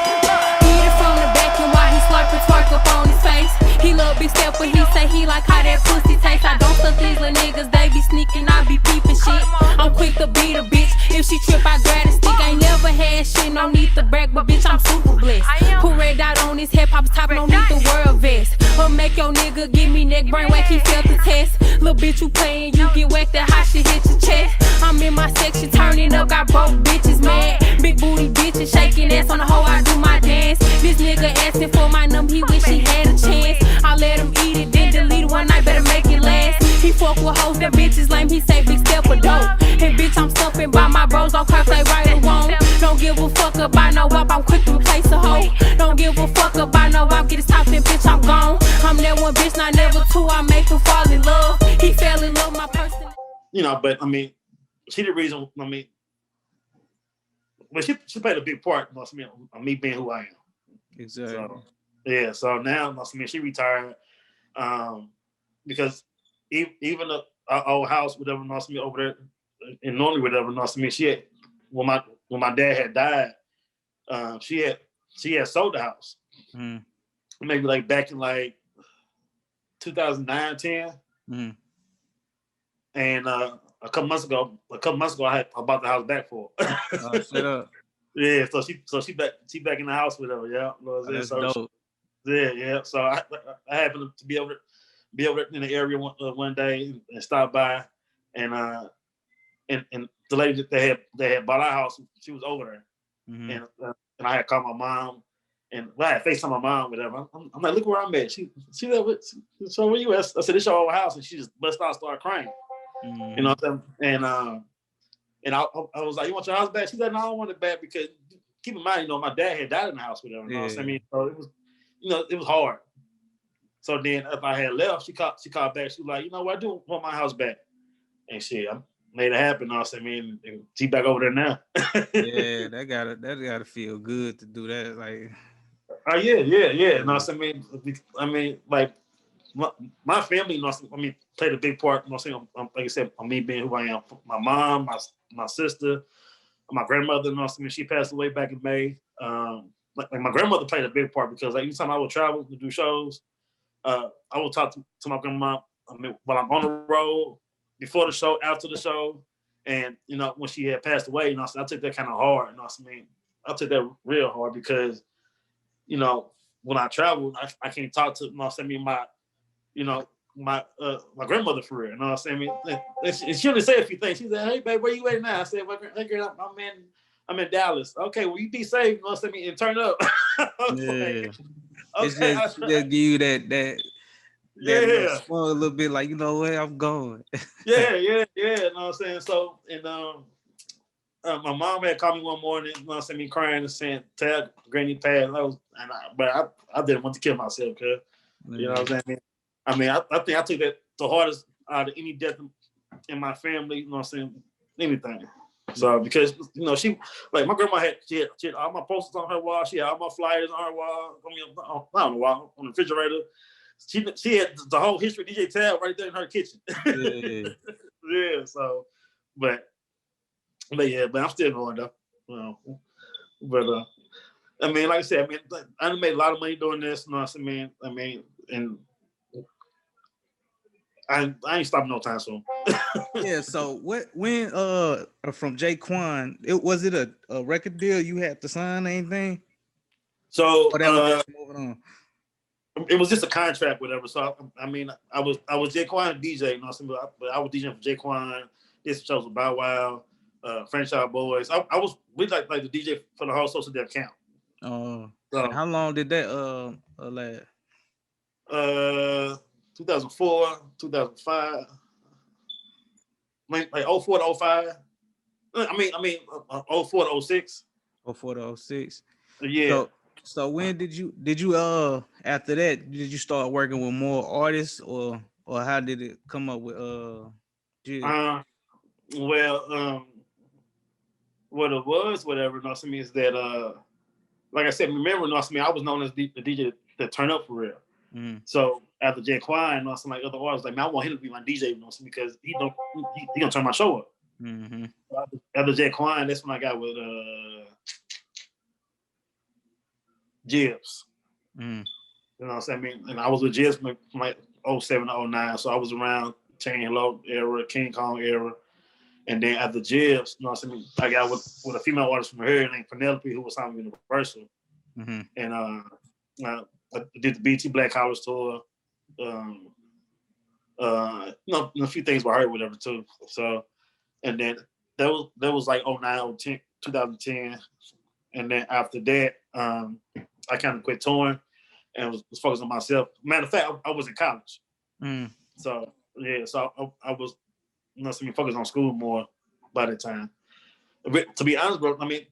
Eat it from the back and while he slurping twerk up on his face. He love BigSteppa, he say he like how that pussy taste. I don't stunt these little niggas, they be sneaking, I be peeping shit. I'm quick to beat a bitch, if she trip I grab a stick. Ain't never had shit, no need to brag, but bitch I'm super blessed. Put red dot on his hip hop's top, no need the world vest. Make your nigga give me neck brain whack, he failed the test. Little bitch, you playin', you get whacked, that hot shit hit your chest. I'm in my section, turning up, got broke bitches mad. Big booty bitches, shaking ass on the hoe, I do my dance. This nigga asking for my number, he wish he had a chance. I let him eat it, then delete it one night, better make it last. He fuck with hoes, that bitch is lame, he say BigSteppa dope. And bitch, I'm stumping by my bros, on curve like right or wrong. Don't give a fuck about no up, I'm quick to replace a hoe. Don't give a fuck about no up, get his top and bitch, I'm gone. I'm that one bitch, not never two, I make him fall in love. He fell in love, my person. You know, but I mean, she the reason, I mean, but she played a big part, you know what I mean, on me being who I am. Exactly. So, yeah, so now, you know what I mean, she retired because even our old house, whatever, you know what I mean, over there in Norley, whatever, you know what I mean, she had, when my dad had died, she had sold the house. Mm. Maybe like back in like 2009, 10. Mm. And a couple months ago, I bought the house back for her. Straight up. Yeah, so she back in the house with her. Yeah, That's so dope. Yeah. So I happened to be over in the area one day and stop by, and the lady that had bought our house, she was over there, Mm-hmm. and I had called my mom. And I had FaceTime my mom, whatever. I'm like, look where I'm at. She like, so where you at? I said, this your old house, and she just bust out, started crying. Mm-hmm. You know what I'm saying? And I was like, you want your house back? She said, no, I don't want it back, because keep in mind, you know, my dad had died in the house with her. You know what I mean? So it was, you know, it was hard. So then if I had left, she called back. She was like, you know what, I do want my house back. And shit, I made it happen. You know what I mean? And she back over there now. Yeah, that gotta feel good to do that. Like, oh yeah. You know what I mean, like my family, you know, I mean, played a big part. You know what I'm saying? Like I said, on me being who I am. My mom, my sister, my grandmother. You know what I mean? She passed away back in May. Like my grandmother played a big part, because like anytime I would travel to do shows, I would talk to my grandma. I mean, while I'm on the road, before the show, after the show, and you know, when she had passed away, you know, I took that kind of hard. You know what I mean? I took that real hard, because you know, when I travel, I can't talk to, you know what I mean, my grandmother for real. You know what I'm saying? And she only say a few things. She said, hey babe, where you at now? I said, hey girl, I'm in Dallas. Okay, well you be safe, you know what I mean, and turn up. yeah. Like, It's okay. just give you that Yeah. small little bit, like, you know where I'm going. yeah, you know what I'm saying? So, and my mom had called me one morning, you know what I'm saying, me crying and saying, tell Granny passed. But I didn't want to kill myself, cuz. You know what I'm saying? I mean, I think I took that the hardest out of any death in my family, you know what I'm saying? Anything. So, because, you know, she, like, my grandma had all my posters on her wall. She had all my flyers on her wall. I mean, not on the wall, on the refrigerator. She had the whole history of DJ Tab right there in her kitchen. Yeah. Yeah, so, but I'm still going though. You know, but I mean, like I said, I done made a lot of money doing this. You know what I mean? And I ain't stopping no time soon. Yeah. So when from Jkwon, was it a record deal you had to sign or anything? So moving on. It was just a contract, whatever. So I was Jkwon DJ, you know what I'm saying? But I was DJing for Jkwon. This shows with Bow Wow, Franchise Boys. We like the DJ for the whole social dev camp. So So, how long did that last? 2004, 2005, like 04 to 05. 04 to 06. 04 to 06. Yeah. So when did you after that did you start working with more artists or how did it come up with what it was, whatever, you know what I mean, is that like I said, remember, you know what I mean, I was known as the DJ that turn up for real. So after Jkwon, you know, some like other artists, like, man, I want him to be my DJ, you know, because he gonna turn my show up. After Jkwon, that's when I got with Jibs. You know what I'm saying? And I was with Jibs from like 07 to 09, so I was around Chain Hello era, King Kong era. And then after Jibs, you know what I mean, I got with a female artist from here named Penelope, who was signed with Universal. And I did the BT Black College tour. A few things were heard, whatever too. So, and then that was like 09, 10, 2010. And then after that, I kind of quit touring and was focused on myself. Matter of fact, I was in college. So yeah, so I was, you know, focused on school more by the time. But to be honest, bro, I mean,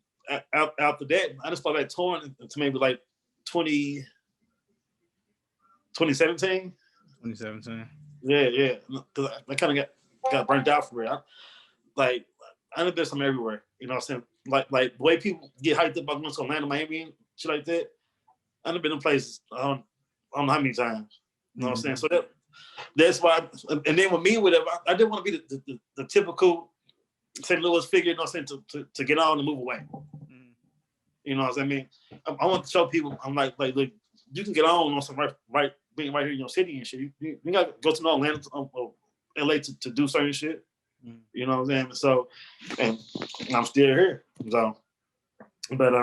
after that, I just started touring to maybe like 2017. 2017. Yeah. Because I kind of got burnt out for real. I done been some everywhere. You know what I'm saying? Like the way people get hyped up about going to Atlanta, Miami, and shit like that. I done been in places I don't know how many times. You know what I'm saying? So that's why. And then with me, whatever, I didn't want to be the typical St. Louis figure. You know what I'm saying? To get on and move away. You know what I'm saying? I want to show people. I'm like, look, you can get on some being right here in your city and shit. You got to go to Atlanta or LA to do certain shit. You know what I'm saying? So, and I'm still here. So, but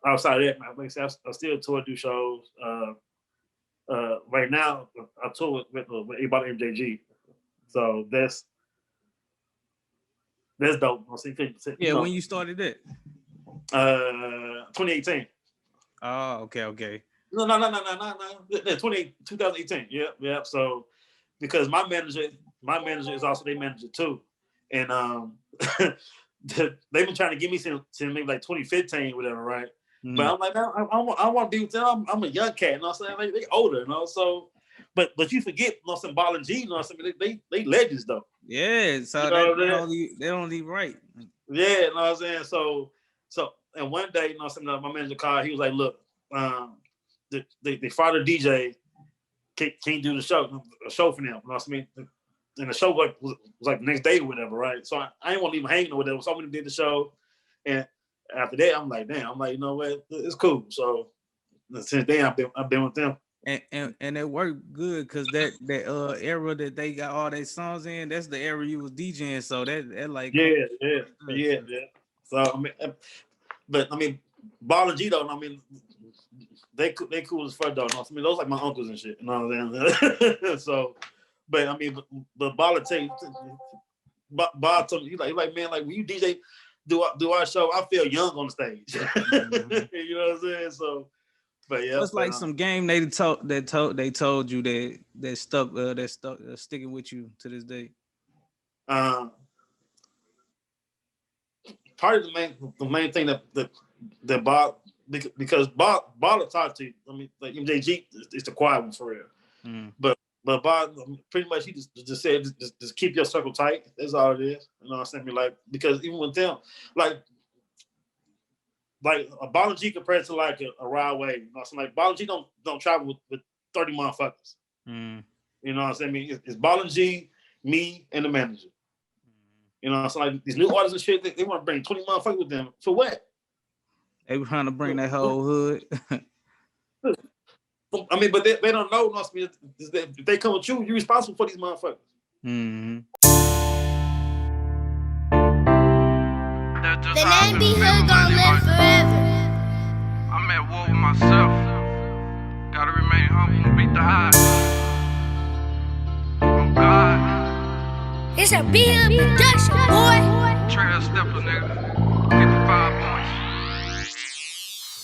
outside of that, man, like I said, I still tour, do shows. Right now, I tour with everybody MJG. So that's dope. Yeah, when you started that? 2018. Oh, okay. No. 2018. Yeah. So because my manager is also their manager too, and they've been trying to get me since maybe like 2015, whatever, right? But I'm like, I want to be with them. I'm a young cat, you know what I'm saying? They older, you know. So, but you forget, you know, some Ball and G, you know what I'm saying? They legends though. Yeah, so you know they don't leave right. Yeah, you know what I'm saying? So and one day, you know, my manager called. He was like, "Look, the father DJ can't do a show for them." You know what I mean? And the show was like the next day or whatever, right? So I didn't want to leave him hanging or whatever. So I went and did the show, and after that, I'm like, damn. I'm like, you know what? It's cool. So since then, I've been with them. And it worked good because that era that they got all their songs in, that's the era you was DJing. So that like yeah. So I mean, but I mean, Ball and G though, I mean, they cool as fuck though. I mean, those like my uncles and shit. You know what I'm saying? So, but I mean, but Ball told me, he like man, like when you DJ do our show, I feel young on the stage. You know what I'm saying? So, but yeah, it's like some game they told you that stuck sticking with you to this day. Part of the main thing that Bob, because Bob will talk to you. I mean, like MJG is the quiet one for real. But Bob pretty much he just said just keep your circle tight. That's all it is. You know what I'm saying? Like, because even with them, like a Ball and G compared to like a Ride Wave. You know what I'm saying? Like Ball and G don't travel with 30 motherfuckers. You know what I'm saying? I mean, it's Ball and G, me, and the manager. You know what I'm saying? Like these new artists and shit, they want to bring 20 motherfuckers with them. For what? They were trying to bring that whole hood. I mean, but they don't know. If they come with you, you're responsible for these motherfuckers. Mm-hmm. The name be hood gon' live forever. I'm at war with myself. Gotta remain humble and beat the odds. Oh God. It's a B-Hood production, boy. Trail stepper, nigga. 55 points.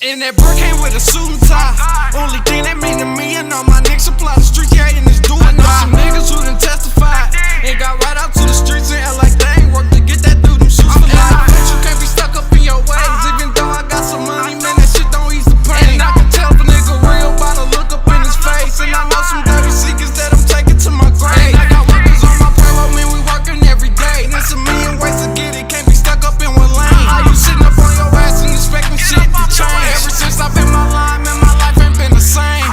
And that bro came with a suit and tie. Only thing that mean to me and all my niggas supply the streets, yeah, and it's doing. I know some niggas who done testified and got right out to the streets and act like they ain't work to get that through them shoes for life. You can't be stuck up in your ways, even though I got some money, man, that shit don't ease the pain. And I can tell the nigga real by the look up in his face. And I know some dirty secrets that I'm taking to my grave. I got workers on my payroll, man, we working every day. There's a million ways to get it, can't be stuck up in one lane. How you sitting up on your ass and expecting shit to change? Ever since I've been my line, man, my life ain't been the same.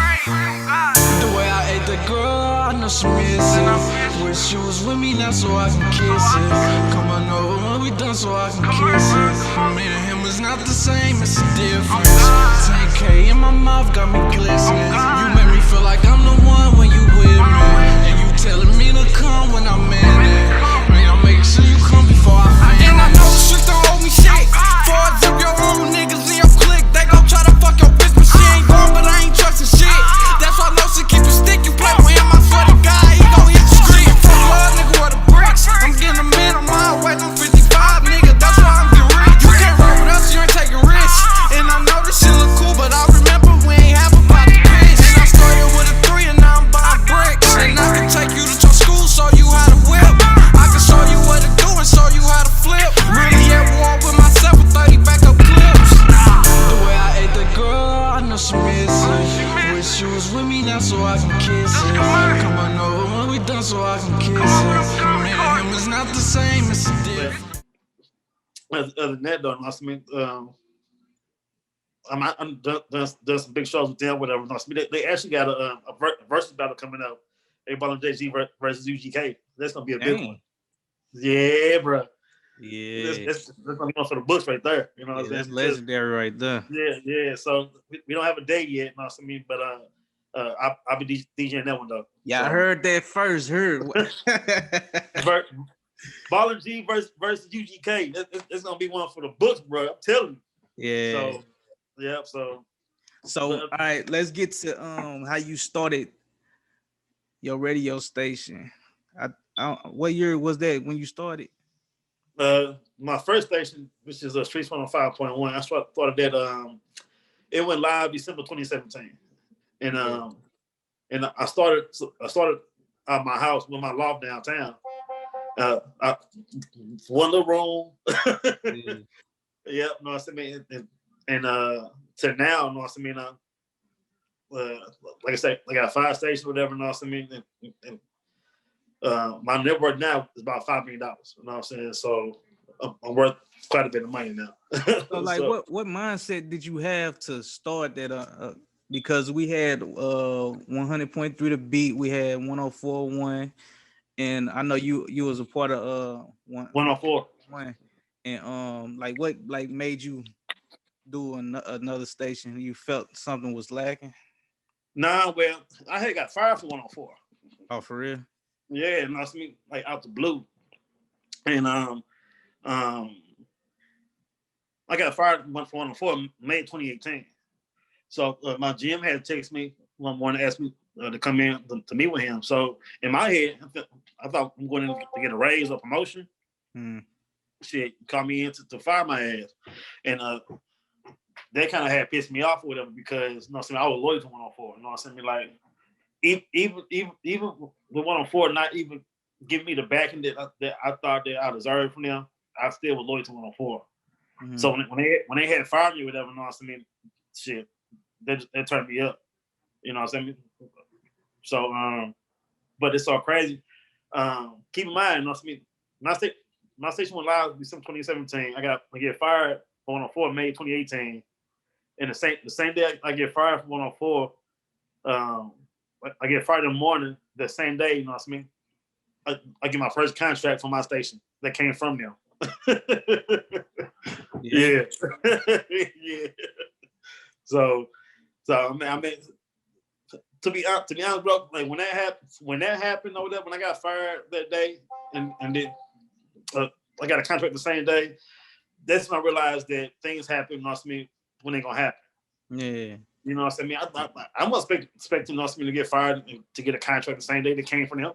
The way I ate the girl, I know she missing. Wish you was with me now so I can kiss it. Come on over when we done so I can kiss it. Me and him is not the same, it's a difference. 10K in my mouth got me glistening. You make me feel like I'm the one when you with me. And you telling me to come when I'm in it. Man, I'll make sure you come before I finish. And I know the streets don't owe me shit. For example, your own niggas in your clique, they gon' try to fuck your bitch, but she ain't going, but I ain't trusting shit. That's why I know she keep it stick. You play with him, I swear to God, he gon' hit the street. Fuck love, nigga, with the bricks. I'm getting a man on my way, I'm 55, nigga, that's why I'm getting rich. You can't roll with us, you ain't taking risks. And I know this shit look cool, but I remember we ain't have about the bitch. And I started with a 3 and now I'm buying bricks. And I can take you to your school, show you how to whip. I can show you what to do and show you how to flip. Really at war with myself with 30 backup clips. The way I ate the girl, I know she missing. Wish you was with me now so I can kiss it. Come on over when we done so I can kiss it. Me and him is not the same, it's a difference. Other than that, though, I mean, I'm done some big shows with them, whatever. They actually got a Verzuz battle coming up. They bought Jay-Z versus UGK. That's gonna be a big one. Yeah, bro. Yeah. That's gonna be one for the books right there. You know what I'm saying? That's legendary right there. Yeah. So we don't have a date yet, you know what I mean? But I'll be DJing that one though. Yeah, so, I heard that first. Ballin' G versus UGK. It's gonna be one for the books, bro. I'm telling you. Yeah. So yeah. So all right, let's get to how you started your radio station. What year was that when you started? My first station, which is Streets 105.1, I started that. It went live December 2017, and I started at my house with my loft downtown. One little room. Yeah, no, I mean, and to now, no, I mean, like I said, I got 5 stations, whatever, no, I mean, and my net worth now is about $5 million. You know what I'm saying? So I'm worth quite a bit of money now. So, like, what mindset did you have to start that? Because we had 100.3 The Beat, we had 104.1, and I know you was a part of 104.1. And like, what made you do another station? You felt something was lacking? Nah, well, I had got fired for 104. Oh, for real? Yeah, and that's me, like out the blue. And I got fired for 104 May 2018. So my GM had text me one morning, asked me to come in to meet with him. So in my head, I thought I'm going in to get a raise or promotion. Shit, called me in to fire my ass, and that kind of had pissed me off or whatever, because you know what I'm saying, I was loyal to 104. You know what I'm saying? Like even with 104 not even giving me the backing that I thought that I deserved from them, I still was loyal to 104. So when they had fired me or whatever, you know what I mean, shit, that turned me up. You know what I'm saying? So but it's all crazy. Keep in mind, you know what I mean, my station went live December 2017. I get fired for 104 May 2018. And the same day I get fired from 104, I get fired in the morning the same day, you know what I mean? I get my first contract from my station that came from them. Yeah. Yeah. So I mean, to be honest, bro, like when that happened or whatever, when I got fired that day, and then I got a contract the same day. That's when I realized that things happen, you know what I mean, when they gonna happen. Yeah. You know what I mean? I'm expecting, you know what I mean, to get fired and to get a contract the same day that came from them.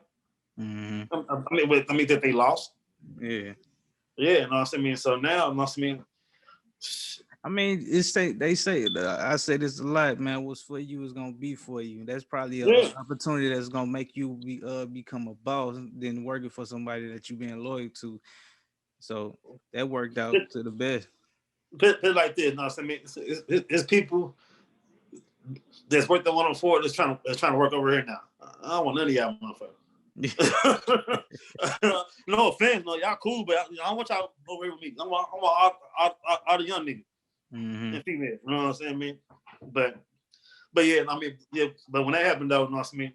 Mm-hmm. I mean that they lost. Yeah. Yeah, you know what I mean? So now, you know what I mean, they say I say this a lot, man. What's for you is gonna be for you. That's probably an opportunity that's gonna make you become a boss than working for somebody that you've been loyal to. So that worked out to the best. Put it like this, you know what I mean? It's people that's worked at 104 that's trying to work over here now. I don't want none of y'all motherfuckers. No offense, no, y'all cool, but I don't want y'all over here with me. I want all the young niggas and females. You know what I'm saying? I mean, but yeah, I mean, yeah, but when that happened though, you know what I mean?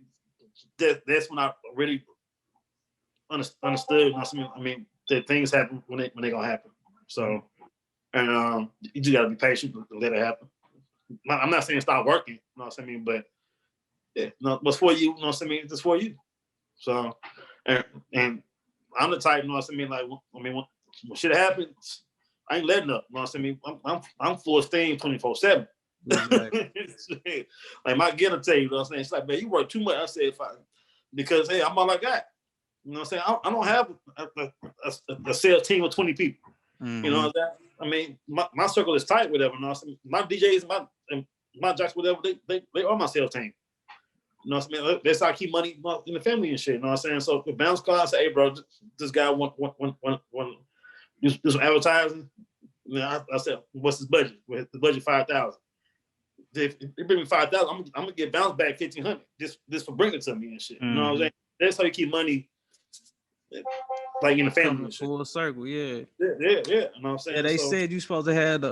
That's when I really understood, you know what I mean, that things happen when they gonna happen. So, and you just gotta be patient to let it happen. I'm not saying stop working, you know what I mean, but yeah, no, what's for you, you know what I mean, it's for you. So, and I'm the type, you know what I mean, like, I mean, when shit happens, I ain't letting up, you know what I mean. I'm full steam 24/7. Like my getter tell you, you know what I'm saying, it's like, man, you work too much. I said, because hey, I'm all I got. You know what I'm saying? I don't have a sales team of 20 people. Mm-hmm. You know what I'm saying? I mean, my circle is tight, whatever. You know what I'm saying? My DJs, my jocks, whatever, they are my sales team. You know what I mean? That's how I keep money in the family and shit. You know what I'm saying? So if Bandz call, I say, hey, bro, this guy want do some advertising. You know, I said, what's his budget? The budget $5,000. If they bring me $5,000, I'm gonna get Bandz back $1,500 just for bringing it to me and shit. You know what I'm saying? That's how you keep money. Like in the family, full circle, yeah. You know what I'm saying? Yeah, they said you supposed to have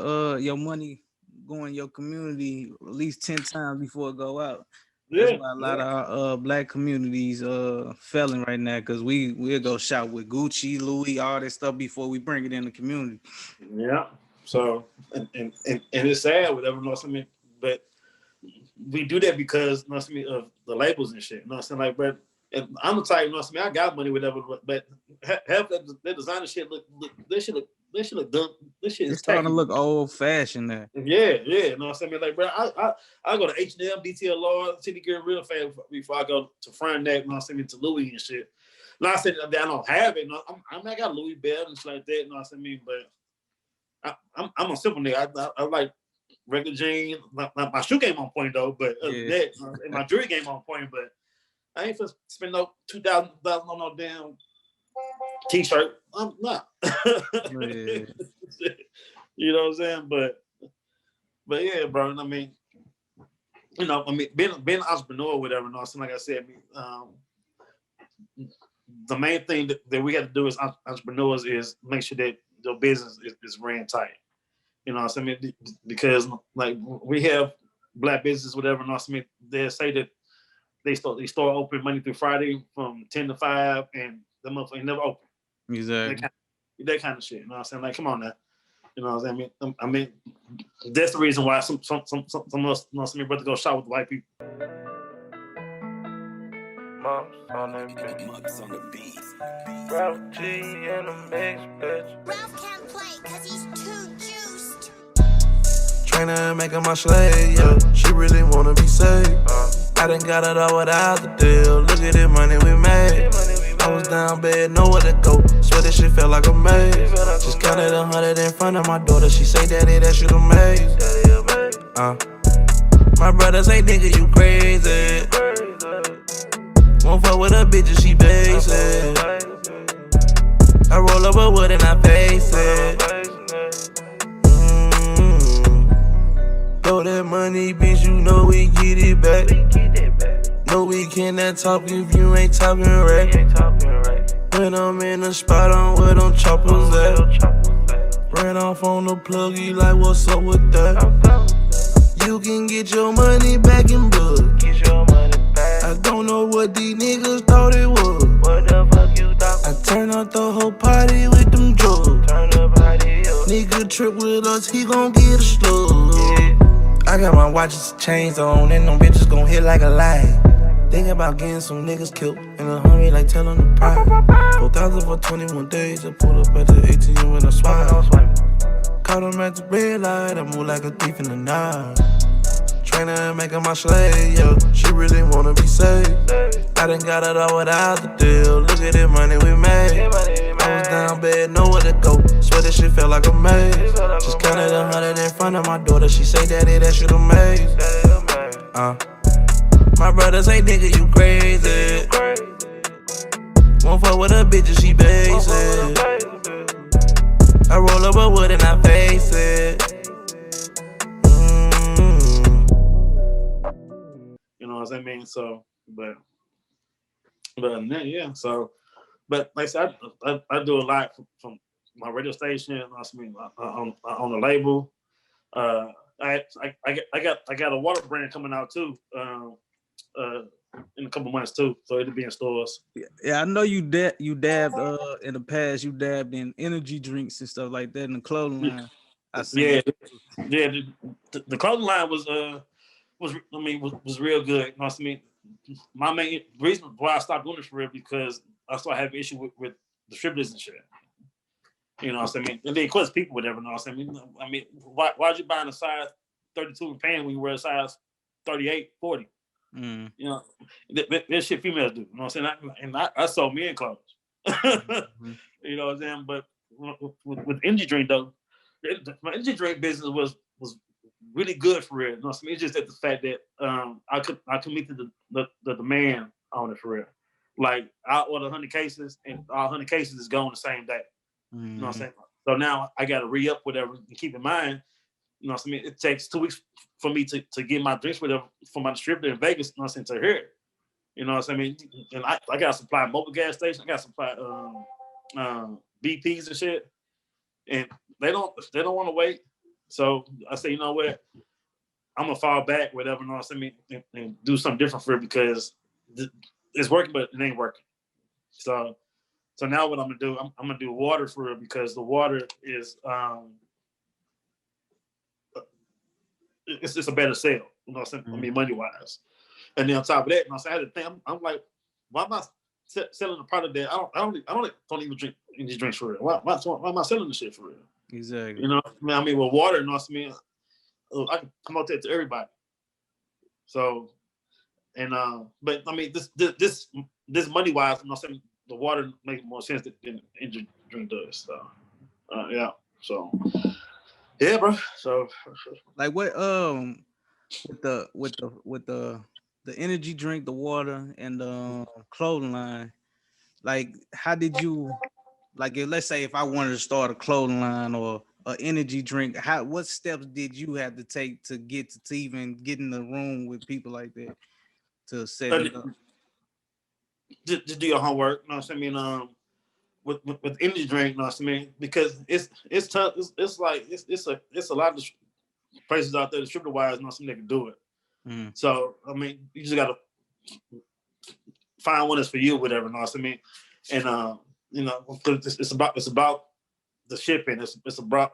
your money go in your community at least 10 times before it go out. That's why a lot of our black communities failing right now, because we'll go shop with Gucci, Louis, all that stuff before we bring it in the community. Yeah. So and it's sad, whatever, you know what I mean? But we do that because, you know what I mean, of the labels and shit. You know what I'm saying? Like, but I'm the type, you know what I mean, I got money, whatever, but half that designer shit look dumb. This shit is starting to look old fashioned now. Yeah, you know what I'm saying? Like, bro, I go to H&M, DTLR, City Gear real fast before I go to Freestyle, you know what I'm saying, to Louis and shit. Not saying that I don't have it, you know, I got Louis belt and shit like that, you know what I'm saying, but I'm a simple nigga. I like regular jeans. My shoe game on point though, but other than that, and my jewelry game on point, but I ain't for spend no $2,000 on no damn t-shirt. I'm not. You know what I'm saying? But yeah, bro. I mean, you know, being an entrepreneur or whatever, you know, like I said, the main thing that we have to do as entrepreneurs is make sure that your business is ran tight. You know what I'm saying? Because like we have black businesses, whatever, you know what I mean? They say that they start open Monday through Friday from 10 to 5, and the motherfucker never open. Exactly. That kind of shit. You know what I'm saying? Like, come on now. You know what I'm saying? I mean, that's the reason why some of us, you know what I mean, brother go shop with the white people. Moms on the beat. Ralph G in the mix, bitch. Ralph can't play cause he's too juiced. Tryna make her my slave, yeah. She really wanna be saved. I done got it all without the deal. Look at the money we made. I was down bad, nowhere to go. Swear this shit felt like a maze. Just counted 100 in front of my daughter. She say, daddy, that shit amazing. My brother say, nigga, you crazy. Won't fuck with a bitch if she basic. I roll up a wood and I face it. Throw that money, bitch, you know we get it back. No, we cannot talk if you ain't talking right. When I'm in the spot, I'm where them choppers at. Ran off on the plug, you like, what's up with that? You can get your money back in blood. I don't know what these niggas thought it was. What the fuck you thought? I turn up the whole party with them drugs. Turn the party up. Nigga trip with us, he gon' get a slug. I got my watches chains on, and them bitches gon' hit like a light. Think about getting some niggas killed, and a homie like telling the pride. 4,000 for 21 days, I pull up at the ATM and I swipe. Caught him at the red light, I move like a thief in the night. Trainer and making my slave, yeah. She really wanna be saved. I done got it all without the deal. Look at the money we made. I was down bad, nowhere to go. Swear this shit felt like a maze. Just counted 100 in front of my daughter. She say, Daddy, that shit amaze. My brother say, nigga, you crazy. Won't fuck with a bitch if she basic. I roll up a wood and I face it. You know what I mean? So, but yeah. So, but like I said, I do a lot from my radio station. I mean, on the label. I got a water brand coming out too. In a couple months too, so it'll be in stores. Yeah, I know you dabbed in the past. You dabbed in energy drinks and stuff like that in the clothing line. I see. Yeah. The clothing line was real good. You know what I mean? My main reason why I stopped doing this for real because I started having issue with distributors and shit. You know what I mean? And then of course people would never know. I mean, why'd you buying a size 32 and pants when you wear a size 38, 40? You know, that shit females do. You know what I'm saying? I sold men clothes. You know what I'm saying? But with energy drink though, my energy drink business was really good for real. You know what I mean? It's just that the fact that I could meet the demand on it for real. Like I order 100 cases and all 100 cases is going the same day. You know what I'm saying? So now I got to re-up whatever. And keep in mind, you know what I mean? It takes 2 weeks for me to get my drinks whatever from my distributor in Vegas. You know what I'm saying? To here. You know what I mean? And I got to supply mobile gas stations. I got to supply BPs and shit. And they don't want to wait. So I say, you know what? I'm gonna fall back, whatever. You know what I mean? And do something different for it because it's working, but it ain't working. So now what I'm gonna do? I'm gonna do water for it because the water is it's a better sale. You know what I'm saying? I mean, money wise. And then on top of that, you know what I'm saying? I had to think. I'm like, why am I selling a product that I don't even drink energy drinks for real? Why am I selling the shit for real? Exactly. You know, I mean, with water, you know what I mean? I can promote that to everybody. So, and but I mean, this money wise, you know what I'm saying? The water makes more sense than energy drink does. So, yeah. So, yeah, bro. So, like what with the energy drink, the water, and the clothing line, like how did you, like let's say if I wanted to start a clothing line or an energy drink, what steps did you have to take to get to even get in the room with people like that to set it up? Just do your homework. You know what I mean? With energy drink, you know what I mean? Because it's tough. It's like it's a lot of places out there, distributor wise, you know, some they can do it. So I mean, you just gotta find one that's for you, whatever. You know what I mean? And you know, it's about the shipping. It's about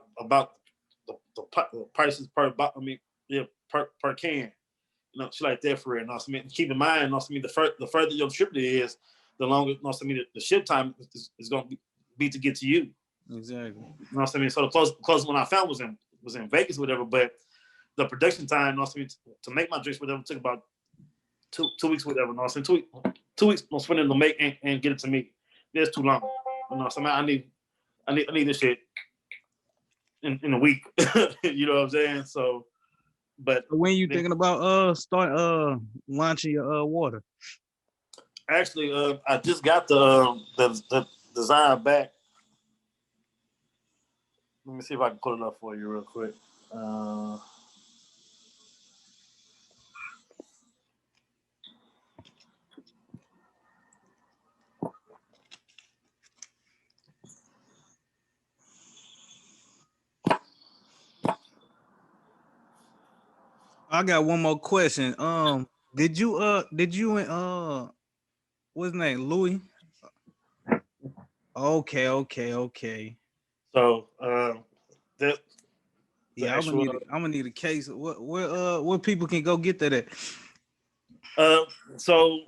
the prices per per can. You know, shit like that for it. You know what I mean? Keep in mind, you know what I mean, the further your distributor is, the longer, you know what I mean, the ship time is going to be to get to you. Exactly. You know what I mean? So the closest one I found was in Vegas, whatever. But the production time, you know what I mean, to make my drinks, whatever, took about two weeks, whatever. You know what I'm saying? 2 weeks for them to make and get it to me. That's too long. You know what I'm saying? I need this shit in a week. You know what I'm saying? So, but when you thinking about start launching your water? Actually, I just got the design back. Let me see if I can pull it up for you real quick. I got one more question. Did you and what's his name, Louis? Okay. So Yeah, I'm gonna need a case. What people can go get that at? So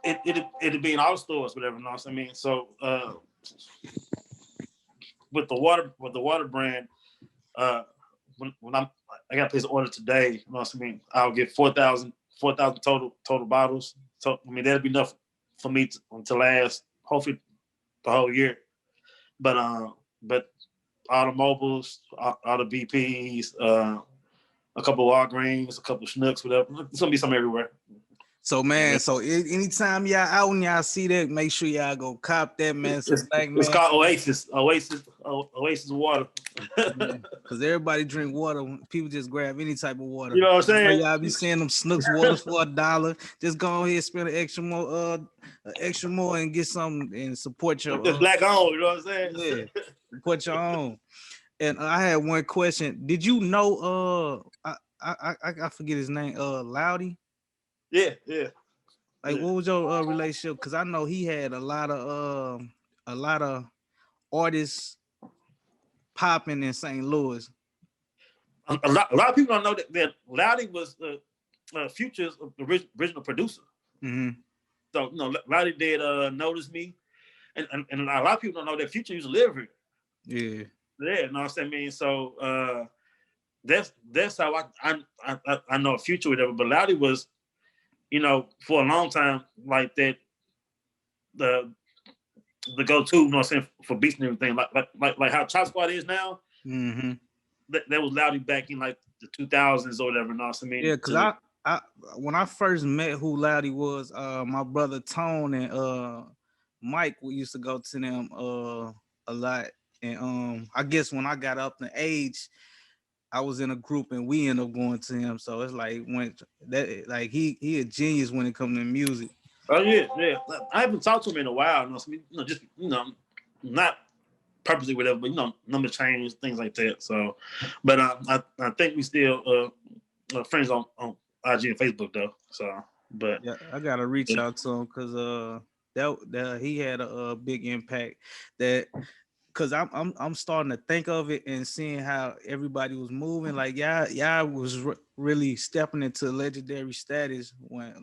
it'd be in all stores, whatever. You know what I mean? So with the water brand, when I got to place an order today, you know what I mean? I'll get 4,000 total bottles. So I mean that'd be enough for me to last hopefully the whole year. But all the mobiles, all the BPs, a couple of Walgreens, a couple of Schnooks, whatever. There's gonna be some everywhere. So man, anytime y'all out and y'all see that, make sure y'all go cop that, man. It's called Oasis water. Because everybody drink water. People just grab any type of water. You know what I'm saying? Y'all be seeing them Snooks waters for $1. Just go ahead and spend an extra more and get something and support your Just black on, you know what I'm saying? Yeah, support your own. And I had one question. Did you know I forget his name, Loudy? Yeah. Like, what was your relationship? Because I know he had a lot of artists popping in St. Louis. A lot of people don't know that Loudy was Future's original producer. Mm-hmm. So Loudy did Notice Me, and a lot of people don't know that Future used to live here. Yeah. Yeah, you know what I mean? So that's how I know Future, whatever. But Loudy was, for a long time like that, the go-to, you know what I'm saying, for beats and everything, like how Chop Squad is now. Mm-hmm. That was Loudy back in like the 2000s or whatever, you know what I mean? Yeah, because I when I first met who Loudy was, my brother Tone and Mike, we used to go to them a lot. And I guess when I got up in age, I was in a group and we ended up going to him. So it's like he a genius when it comes to music. Oh yeah. I haven't talked to him in a while. You know what I mean? Just not purposely whatever, but number change, things like that. So, but I think we still friends on IG and Facebook though. So, but yeah, I gotta reach out to him because that he had a big impact. That because I'm starting to think of it and seeing how everybody was moving. Like y'all was really stepping into legendary status when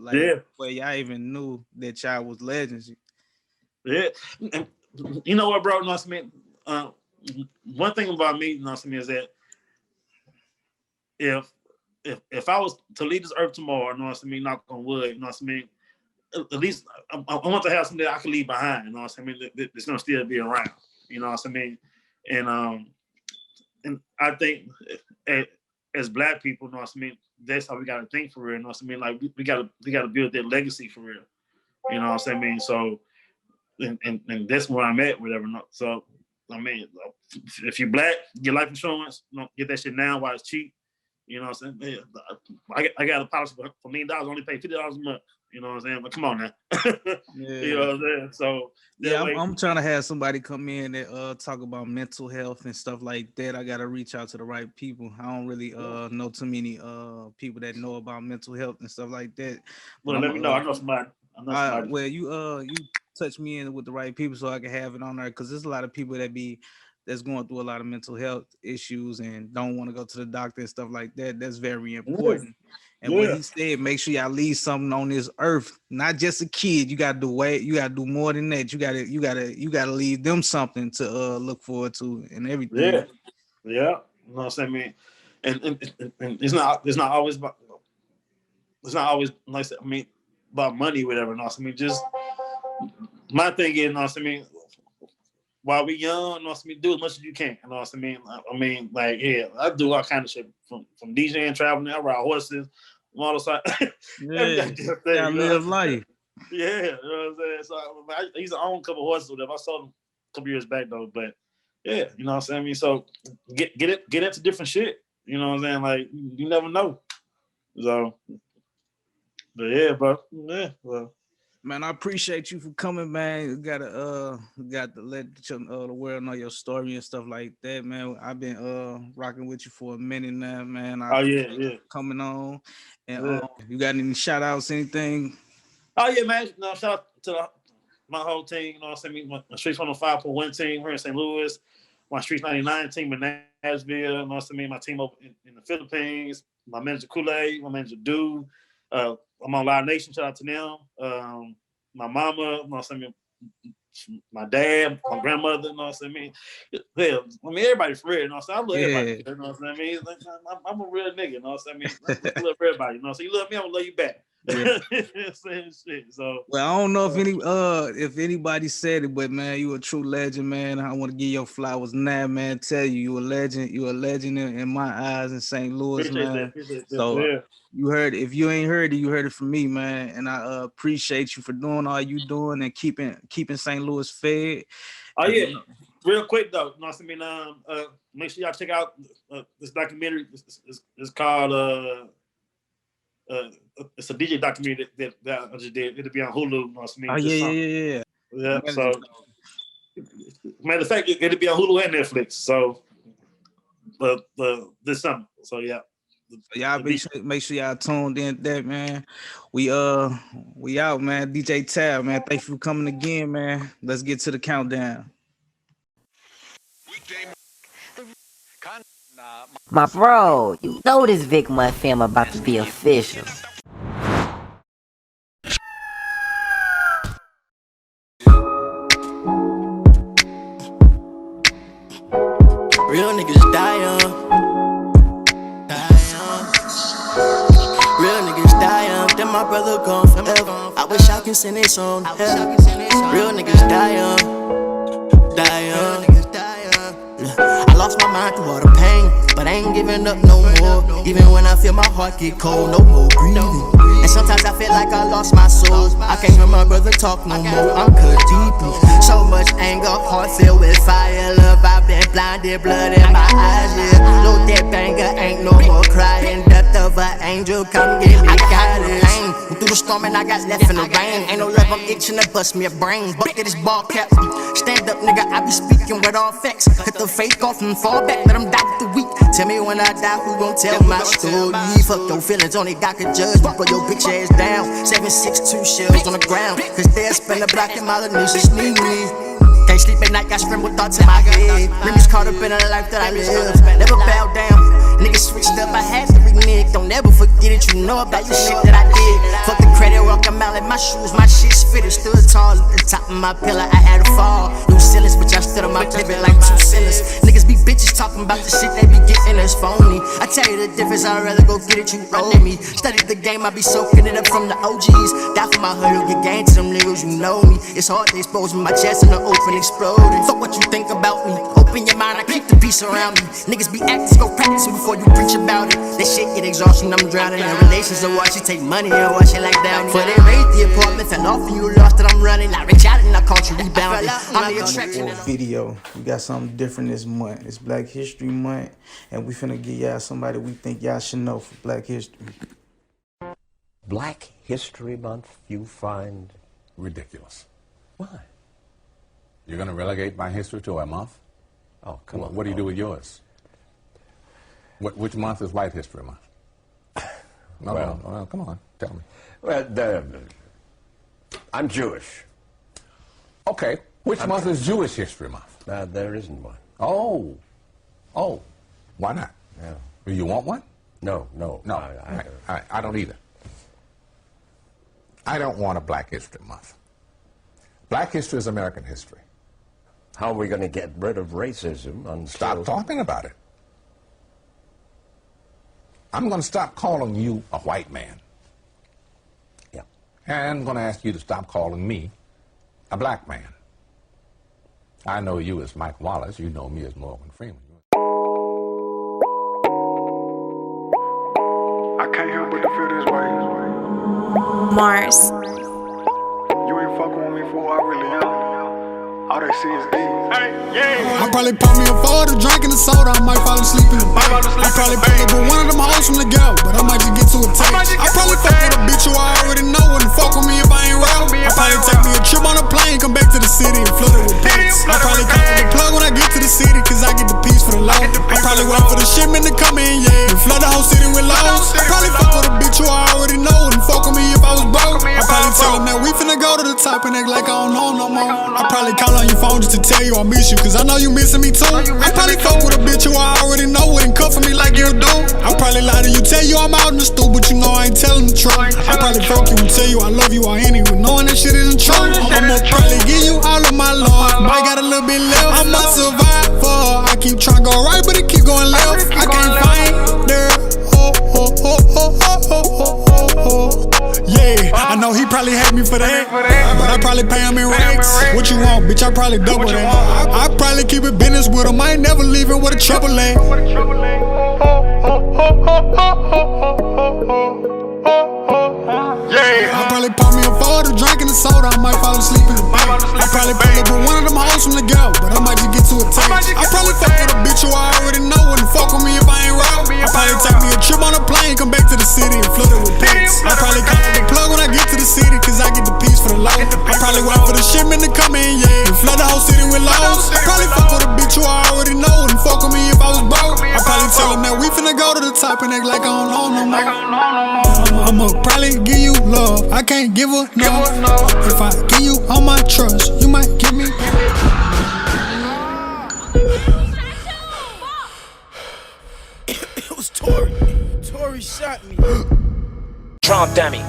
where y'all even knew that y'all was legends. Yeah, and you know what, bro? You know what I mean? One thing about me, you know what I mean, is that if I was to leave this earth tomorrow, you know what I mean, knock on wood, you know what I mean, at least I want to have something that I can leave behind, you know what I mean, that's gonna still be around. You know what I mean? And I think as Black people, you know what I mean, that's how we gotta think for real. You know what I mean? Like we gotta build that legacy for real. You know what I mean? So and that's where I'm at, whatever. So I mean, if you're Black, get life insurance, get that shit now while it's cheap. You know what I'm saying? I got a policy for $1 million, only pay $50 a month. You know what I'm saying? But come on now. Yeah. You know what I'm saying? So yeah, I'm trying to have somebody come in and talk about mental health and stuff like that. I gotta reach out to the right people. I don't really know too many people that know about mental health and stuff like that. Well, let me know. I know somebody. Well, you touch me in with the right people so I can have it on there, because there's a lot of people that's going through a lot of mental health issues and don't want to go to the doctor and stuff like that. That's very important. And what he said, make sure y'all leave something on this earth, not just a kid. You gotta do more than that. You gotta leave them something to look forward to and everything. Yeah. You know what I'm saying, man? And it's not always like, I mean, about money, whatever. You know what I mean? Just my thing is, you know what I mean, while we young, you know what I mean, do as much as you can. You know what I mean? I mean, like, yeah, I do all kind of shit from DJing, traveling, I ride horses, motorcycle. Yeah, I live life. Yeah, you know what I'm saying? So I used to own a couple horses or whatever. I sold them a couple years back though, but yeah, you know what I'm saying? I mean, so get into different shit. You know what I'm saying? Like, you never know. So, but yeah, bro. Yeah, well. Man, I appreciate you for coming, man. You gotta let the world know your story and stuff like that, man. I've been rocking with you for a minute now, man. Coming on. And you got any shout outs, anything? Oh yeah, man. No, shout out to my whole team. You know what I'm saying? My Streets 105.1 team here in St. Louis. My Streets 99 team in Nashville. You know what I mean? My team over in the Philippines. My manager Kool-Aid. My manager Do. I'm on Live Nation. Shout out to them. My mama. You know what I'm saying? My dad, my grandmother, you know what I'm saying? Yeah, I mean, everybody for real, you know what I'm saying? I love everybody, you know what I'm saying? I'm a real nigga, you know what I'm saying? I love everybody, you know what I'm saying? You love me, I'm gonna love you back. Yeah. Same shit. So, well, I don't know if anybody said it, but man, you a true legend, man. I want to give your flowers now, man. Tell you a legend. You a legend in my eyes in St. Louis, man. So you heard it. If you ain't heard it, you heard it from me, man. And I appreciate you for doing all you doing and keeping St. Louis fed. Oh yeah, real quick though. You know what I mean? Make sure y'all check out this documentary. It's called it's a DJ documentary that I just did. It'll be on Hulu. You know what I mean? Oh yeah. So, matter of fact, it'll be on Hulu and Netflix. So, this summer. So yeah. Y'all make sure y'all tuned in that, man. We out, man. DJ Tab, man. Thank you for coming again, man. Let's get to the countdown. My bro, you know this Vic Month fam about to be official. Real niggas die young. Real niggas die young. Then my brother gone forever. I wish I can send this on hell. Real niggas die young. Die young. I lost my mind through all the pain, but I ain't giving up no more. Even when I feel my heart get cold, no more breathing. And sometimes I feel like I lost my soul. I can't hear my brother talk no more. I'm cut deeply. So much anger, heart filled with fire. Love, I've been blinded, blood in my eyes. Yeah, load that banger, ain't no more crying. Death of an angel, come get me guidance. Through the storm and I got left in the rain. Ain't no love, I'm itching to bust me a brain. Bucket this ball cap. Stand up, nigga, I be speaking with all facts. Cut the fake off and fall back, let them die with the weak. Tell me when I die, who gon' tell my story? Fuck your feelings, only God can judge. But put your bitch ass down. 7.62 shells on the ground. Cause they'll spend a block in my little niece need me. Can't sleep at night, got scrambled thoughts in my head. Remy's caught up in a life that I live. Never bow down. Niggas switched up, I had to renege. Don't ever forget it, you know about the shit that I did. Fuck the credit, walk a mile in my shoes. My shit's fitted, stood tall at the top of my pillar. I had to fall. New ceilings, but I stood on my pivot like two ceilings. Niggas be bitches talking about the shit they be getting us phony. I tell you the difference, I'd rather go get it, you owe me. Studied the game, I be soaking it up from the OGs. Die for my hood, get gang to them niggas, you know me. It's hard to expose my chest in the open, exploding. Fuck what you think about me. Open your mind, I keep the peace around me. Niggas be actors, go practice before you preach about it. That shit get exhausting, I'm drowning in relations. So watch it take money and watch it like down. For they raid the apartment, fell off and you lost it, I'm running. I reach out and I caught you rebounding. I'm the attraction. Video, we got something different this month. It's Black History Month, and we finna give y'all somebody we think y'all should know for Black History. Black History Month you find ridiculous. Why? You're gonna relegate my history to a month? Oh, come on. What do you do with yours? Which month is White History Month? Well, come on, tell me. Well, I'm Jewish. Okay, which month is Jewish History Month? There isn't one. Oh, why not? Yeah. You want one? No. I don't either. I don't want a Black History Month. Black history is American history. How are we going to get rid of racism? Stop talking about it. I'm going to stop calling you a white man. Yeah. And I'm going to ask you to stop calling me a black man. I know you as Mike Wallace. You know me as Morgan Freeman. I can't help but to feel this way. Mars. You ain't fucking with me for who I really am. All they see is me. Hey, yeah. I probably pop me a photo, drinking the soda, I might fall asleep in the bed. I probably pick up with one of them hoes from the ghetto, but I might just get to a text. I probably fuck with a bitch who I already know wouldn't fuck with me if I ain't real. I probably take me a trip on a plane, come back to the city and flood it with pigs. I probably come for the plug when I get to the city, cause I get the piece for the low. I probably wait for the shipment to come in, yeah, and flood the whole city with lows. I probably fuck with a bitch who I already know wouldn't fuck with me if I was broke. I probably tell him that we finna go to the top and and act like I don't know no more. I probably call on your phone just to tell you I miss you, cause I know you missing me too. I probably fuck with a bitch who I already know wouldn't come for me like you do. I probably lie to you, tell you I'm out in the stool, but you know I ain't telling the truth. I probably fuck you and tell you I love you, I ain't even knowing that shit isn't true. I'ma probably give you all of my love, might got a little bit left. I'm a survivor, I keep trying to go right, but it keep going left. I can't find there. Yeah, I know he probably hate me for that, but I probably pay him in racks. What you want, bitch? I probably double that. I probably keep it business with him. I ain't never leaving with a trouble at. Yeah, I probably pop me a photo, drinking the soda. I might fall asleep in the bed. I probably pull up with one of them hoes from the girl, but I might just get too attached. I probably fuck with a bitch who I already know wouldn't fuck with me if I ain't rap. I probably take me a trip on a plane, come back to the city and flood it with pets. I probably call it the plug when I get to the city, cause I get the piece for the low. I probably wait for the shipment to come in, yeah, and flood the whole city with lows. I probably fuck with a bitch who I already know wouldn't fuck with me if I was broke. I probably tell him that we finna go to the top and act like I don't know no more. I'ma probably give you love, I can't give her no. If I give you all my trust, you might give me. It was Tory. Tory shot me. Trump dummy.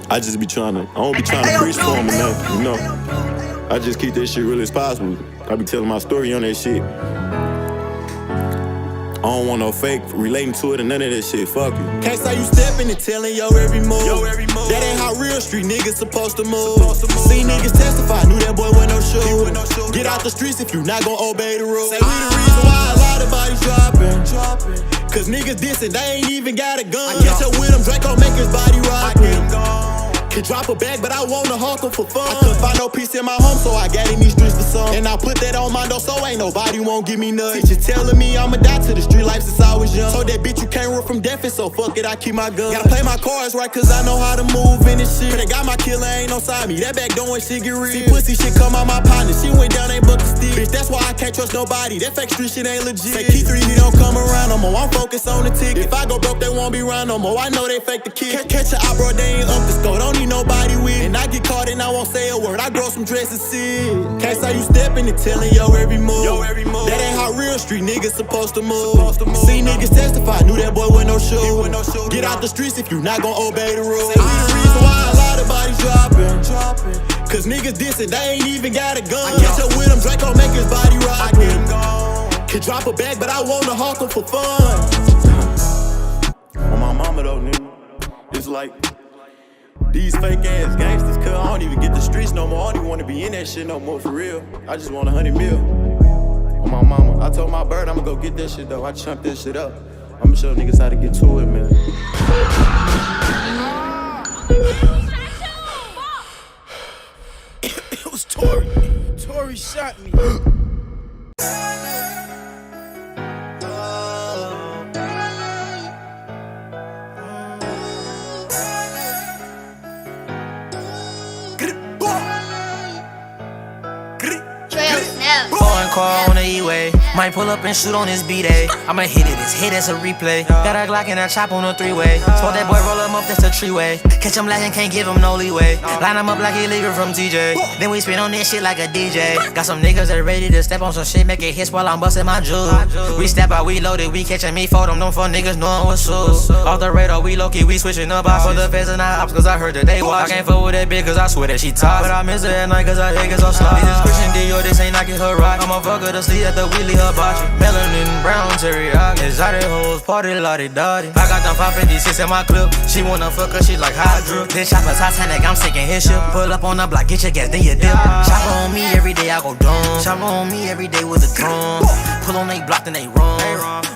I just be trying to, I don't be trying to preach for him enough, you know. I just keep that shit real as possible. I be telling my story on that shit. I don't want no fake relating to it and none of that shit, fuck it. Can't say you stepping and telling your every move. That ain't how real street niggas supposed to move. See niggas testify, knew that boy with no shoes. Get out the streets if you not gon' obey the rules. Say we the reason why a lot of bodies dropping. Cause niggas dissing, they ain't even got a gun. I catch up with him, Draco make his body rockin'. Could drop a bag, but I wanna hawk him for fun. I couldn't find no peace in my home, so I got in these streets for some. And I put that on my door, so ain't nobody won't give me nothing. Teacher telling me I'ma die to the street life since I was young. So that bitch, you can't run from death, and so fuck it, I keep my gun. Gotta play my cards right, cause I know how to move in this shit. They got my killer ain't on side me, that back door when shit get real. See pussy shit come out my partner, she went down, ain't bucket stick. Bitch, that's why I can't trust nobody, that fake street shit ain't legit. Say Key 3, he don't come around no more, I'm focused on the ticket. If I go broke, they won't be around no more, I know they fake the kid. Catch a eye, bro, they ain't up the score, don't need nobody with. And I get caught and I won't say a word, I grow some dress and sit. Can't say you stepping and telling your every move. That ain't how real street niggas supposed to move. See niggas testify, knew that boy with no shoes. Get out the streets if you not gon' obey the rules. Say we the reason why a lot of bodies dropping. Cause niggas dissing, they ain't even got a gun. I catch up with him, Draco make his body rockin'. Could drop a bag, but I wanna hawk him for fun. On my mama though, nigga, it's like these fake ass gangsters, cuz I don't even get the streets no more. I don't even wanna be in that shit no more for real. I just want 100 mil on my mama. I told my bird I'ma go get that shit though. I chunked that shit up. I'ma show niggas how to get to it, man. It was Tory. Tory shot me. Foreign car on the E-way. Might pull up and shoot on this B-Day. I'ma hit it, it's hit as a replay. Got a Glock and a chop on a 3-way. Spot that boy, roll him up, that's a 3-way. Catch him lacking, can't give him no leeway. Line him up like illegal from TJ. Then we spin on this shit like a DJ. Got some niggas that ready to step on some shit, make it hits while I'm busting my jewels. We step out, we loaded, we catching me for them fuck niggas knowing what's up. Off the radar, we low-key, we switching up. I for the feds and I ops, cause I heard that they watch. I can't fuck with that bitch, cause I swear that she top. But I miss her at night, cause I hate, cause I'm slow. This is Christian Dior, this ain't Nike her rock. I'ma fuck her to sleep at the wheelie hibachi. Melanin, brown, teriyaki. Exotic hoes, party, Lodidodi. I got them 556 in my clip. She wanna fuck her, she like Hydra. This chopper Titanic, I'm sinking his ship. Pull up on the block, get your gas, then you dip. Chopper on me every day, I go dumb. Chopper on me every day with a drum. Pull on they block, then they run.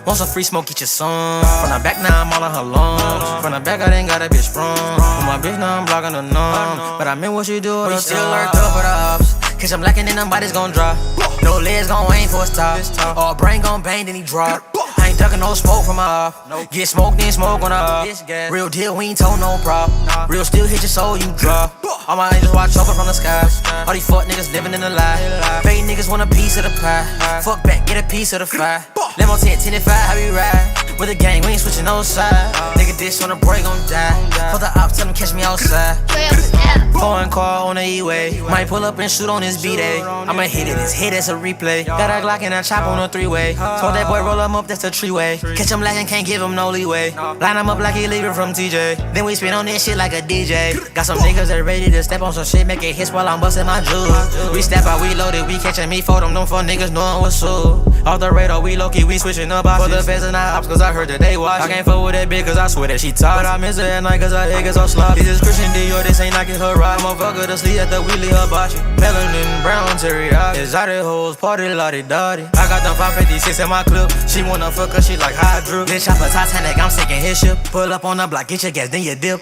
Want some free smoke, get your son. From the back, now I'm all on her lungs. From the back, I done got a bitch from. With my bitch, now I'm blocking the numb. But I meant what you do. We still lurked up for the ops. Cause I'm lacking, then them bodies gon' drop. No legs gon' aim for his top. All brain gon' bang, then he drop. I ain't ducking no smoke from her. Get smoked, then smoke on her. Real deal, we ain't told no prop. Real still hit your soul, you drop. All my angels watch over from the sky. All these fuck niggas living in a lie. Fake niggas want a piece of the pie. Fuck back, get a piece of the fry. Limo 10, 10 and 5, how we ride? With the gang, we ain't switching no side. Nigga dish on the break, gon' die. For the ops, tell them catch me outside. Foreign car on the E-way. Might pull up and shoot on his B-day. I'ma hit it, his head as a replay. Got a Glock and a chop on a 3-way. Told that boy roll him up, that's a 3-way. Catch him lacking, can't give him no leeway. Line him up like he leaving from TJ. Then we spin on this shit like a DJ. Got some niggas that ready to step on some shit, make it hits while I'm busting my jewels. We step out, we loaded, we catching me for them fuck niggas knowing what's up. Off the radar, we low-key, we switching up options. For the feds and our ops, cause I heard that they watch. I can't fuck with that bitch, cause I swear that she talk. But I miss her at night, cause her head gets so sloppy. This is Christian Dior, this ain't knocking her ride. Motherfucker to sleep at the wheelie hibachi. Melanin, brown, teriyaki. Exotic hoes, party, Lodidodi. I got them 556 in my clip. She wanna fuck her, she like hydro. Bitch, chopper Titanic, I'm sinking his ship. Pull up on the block, get your gas, then you dip.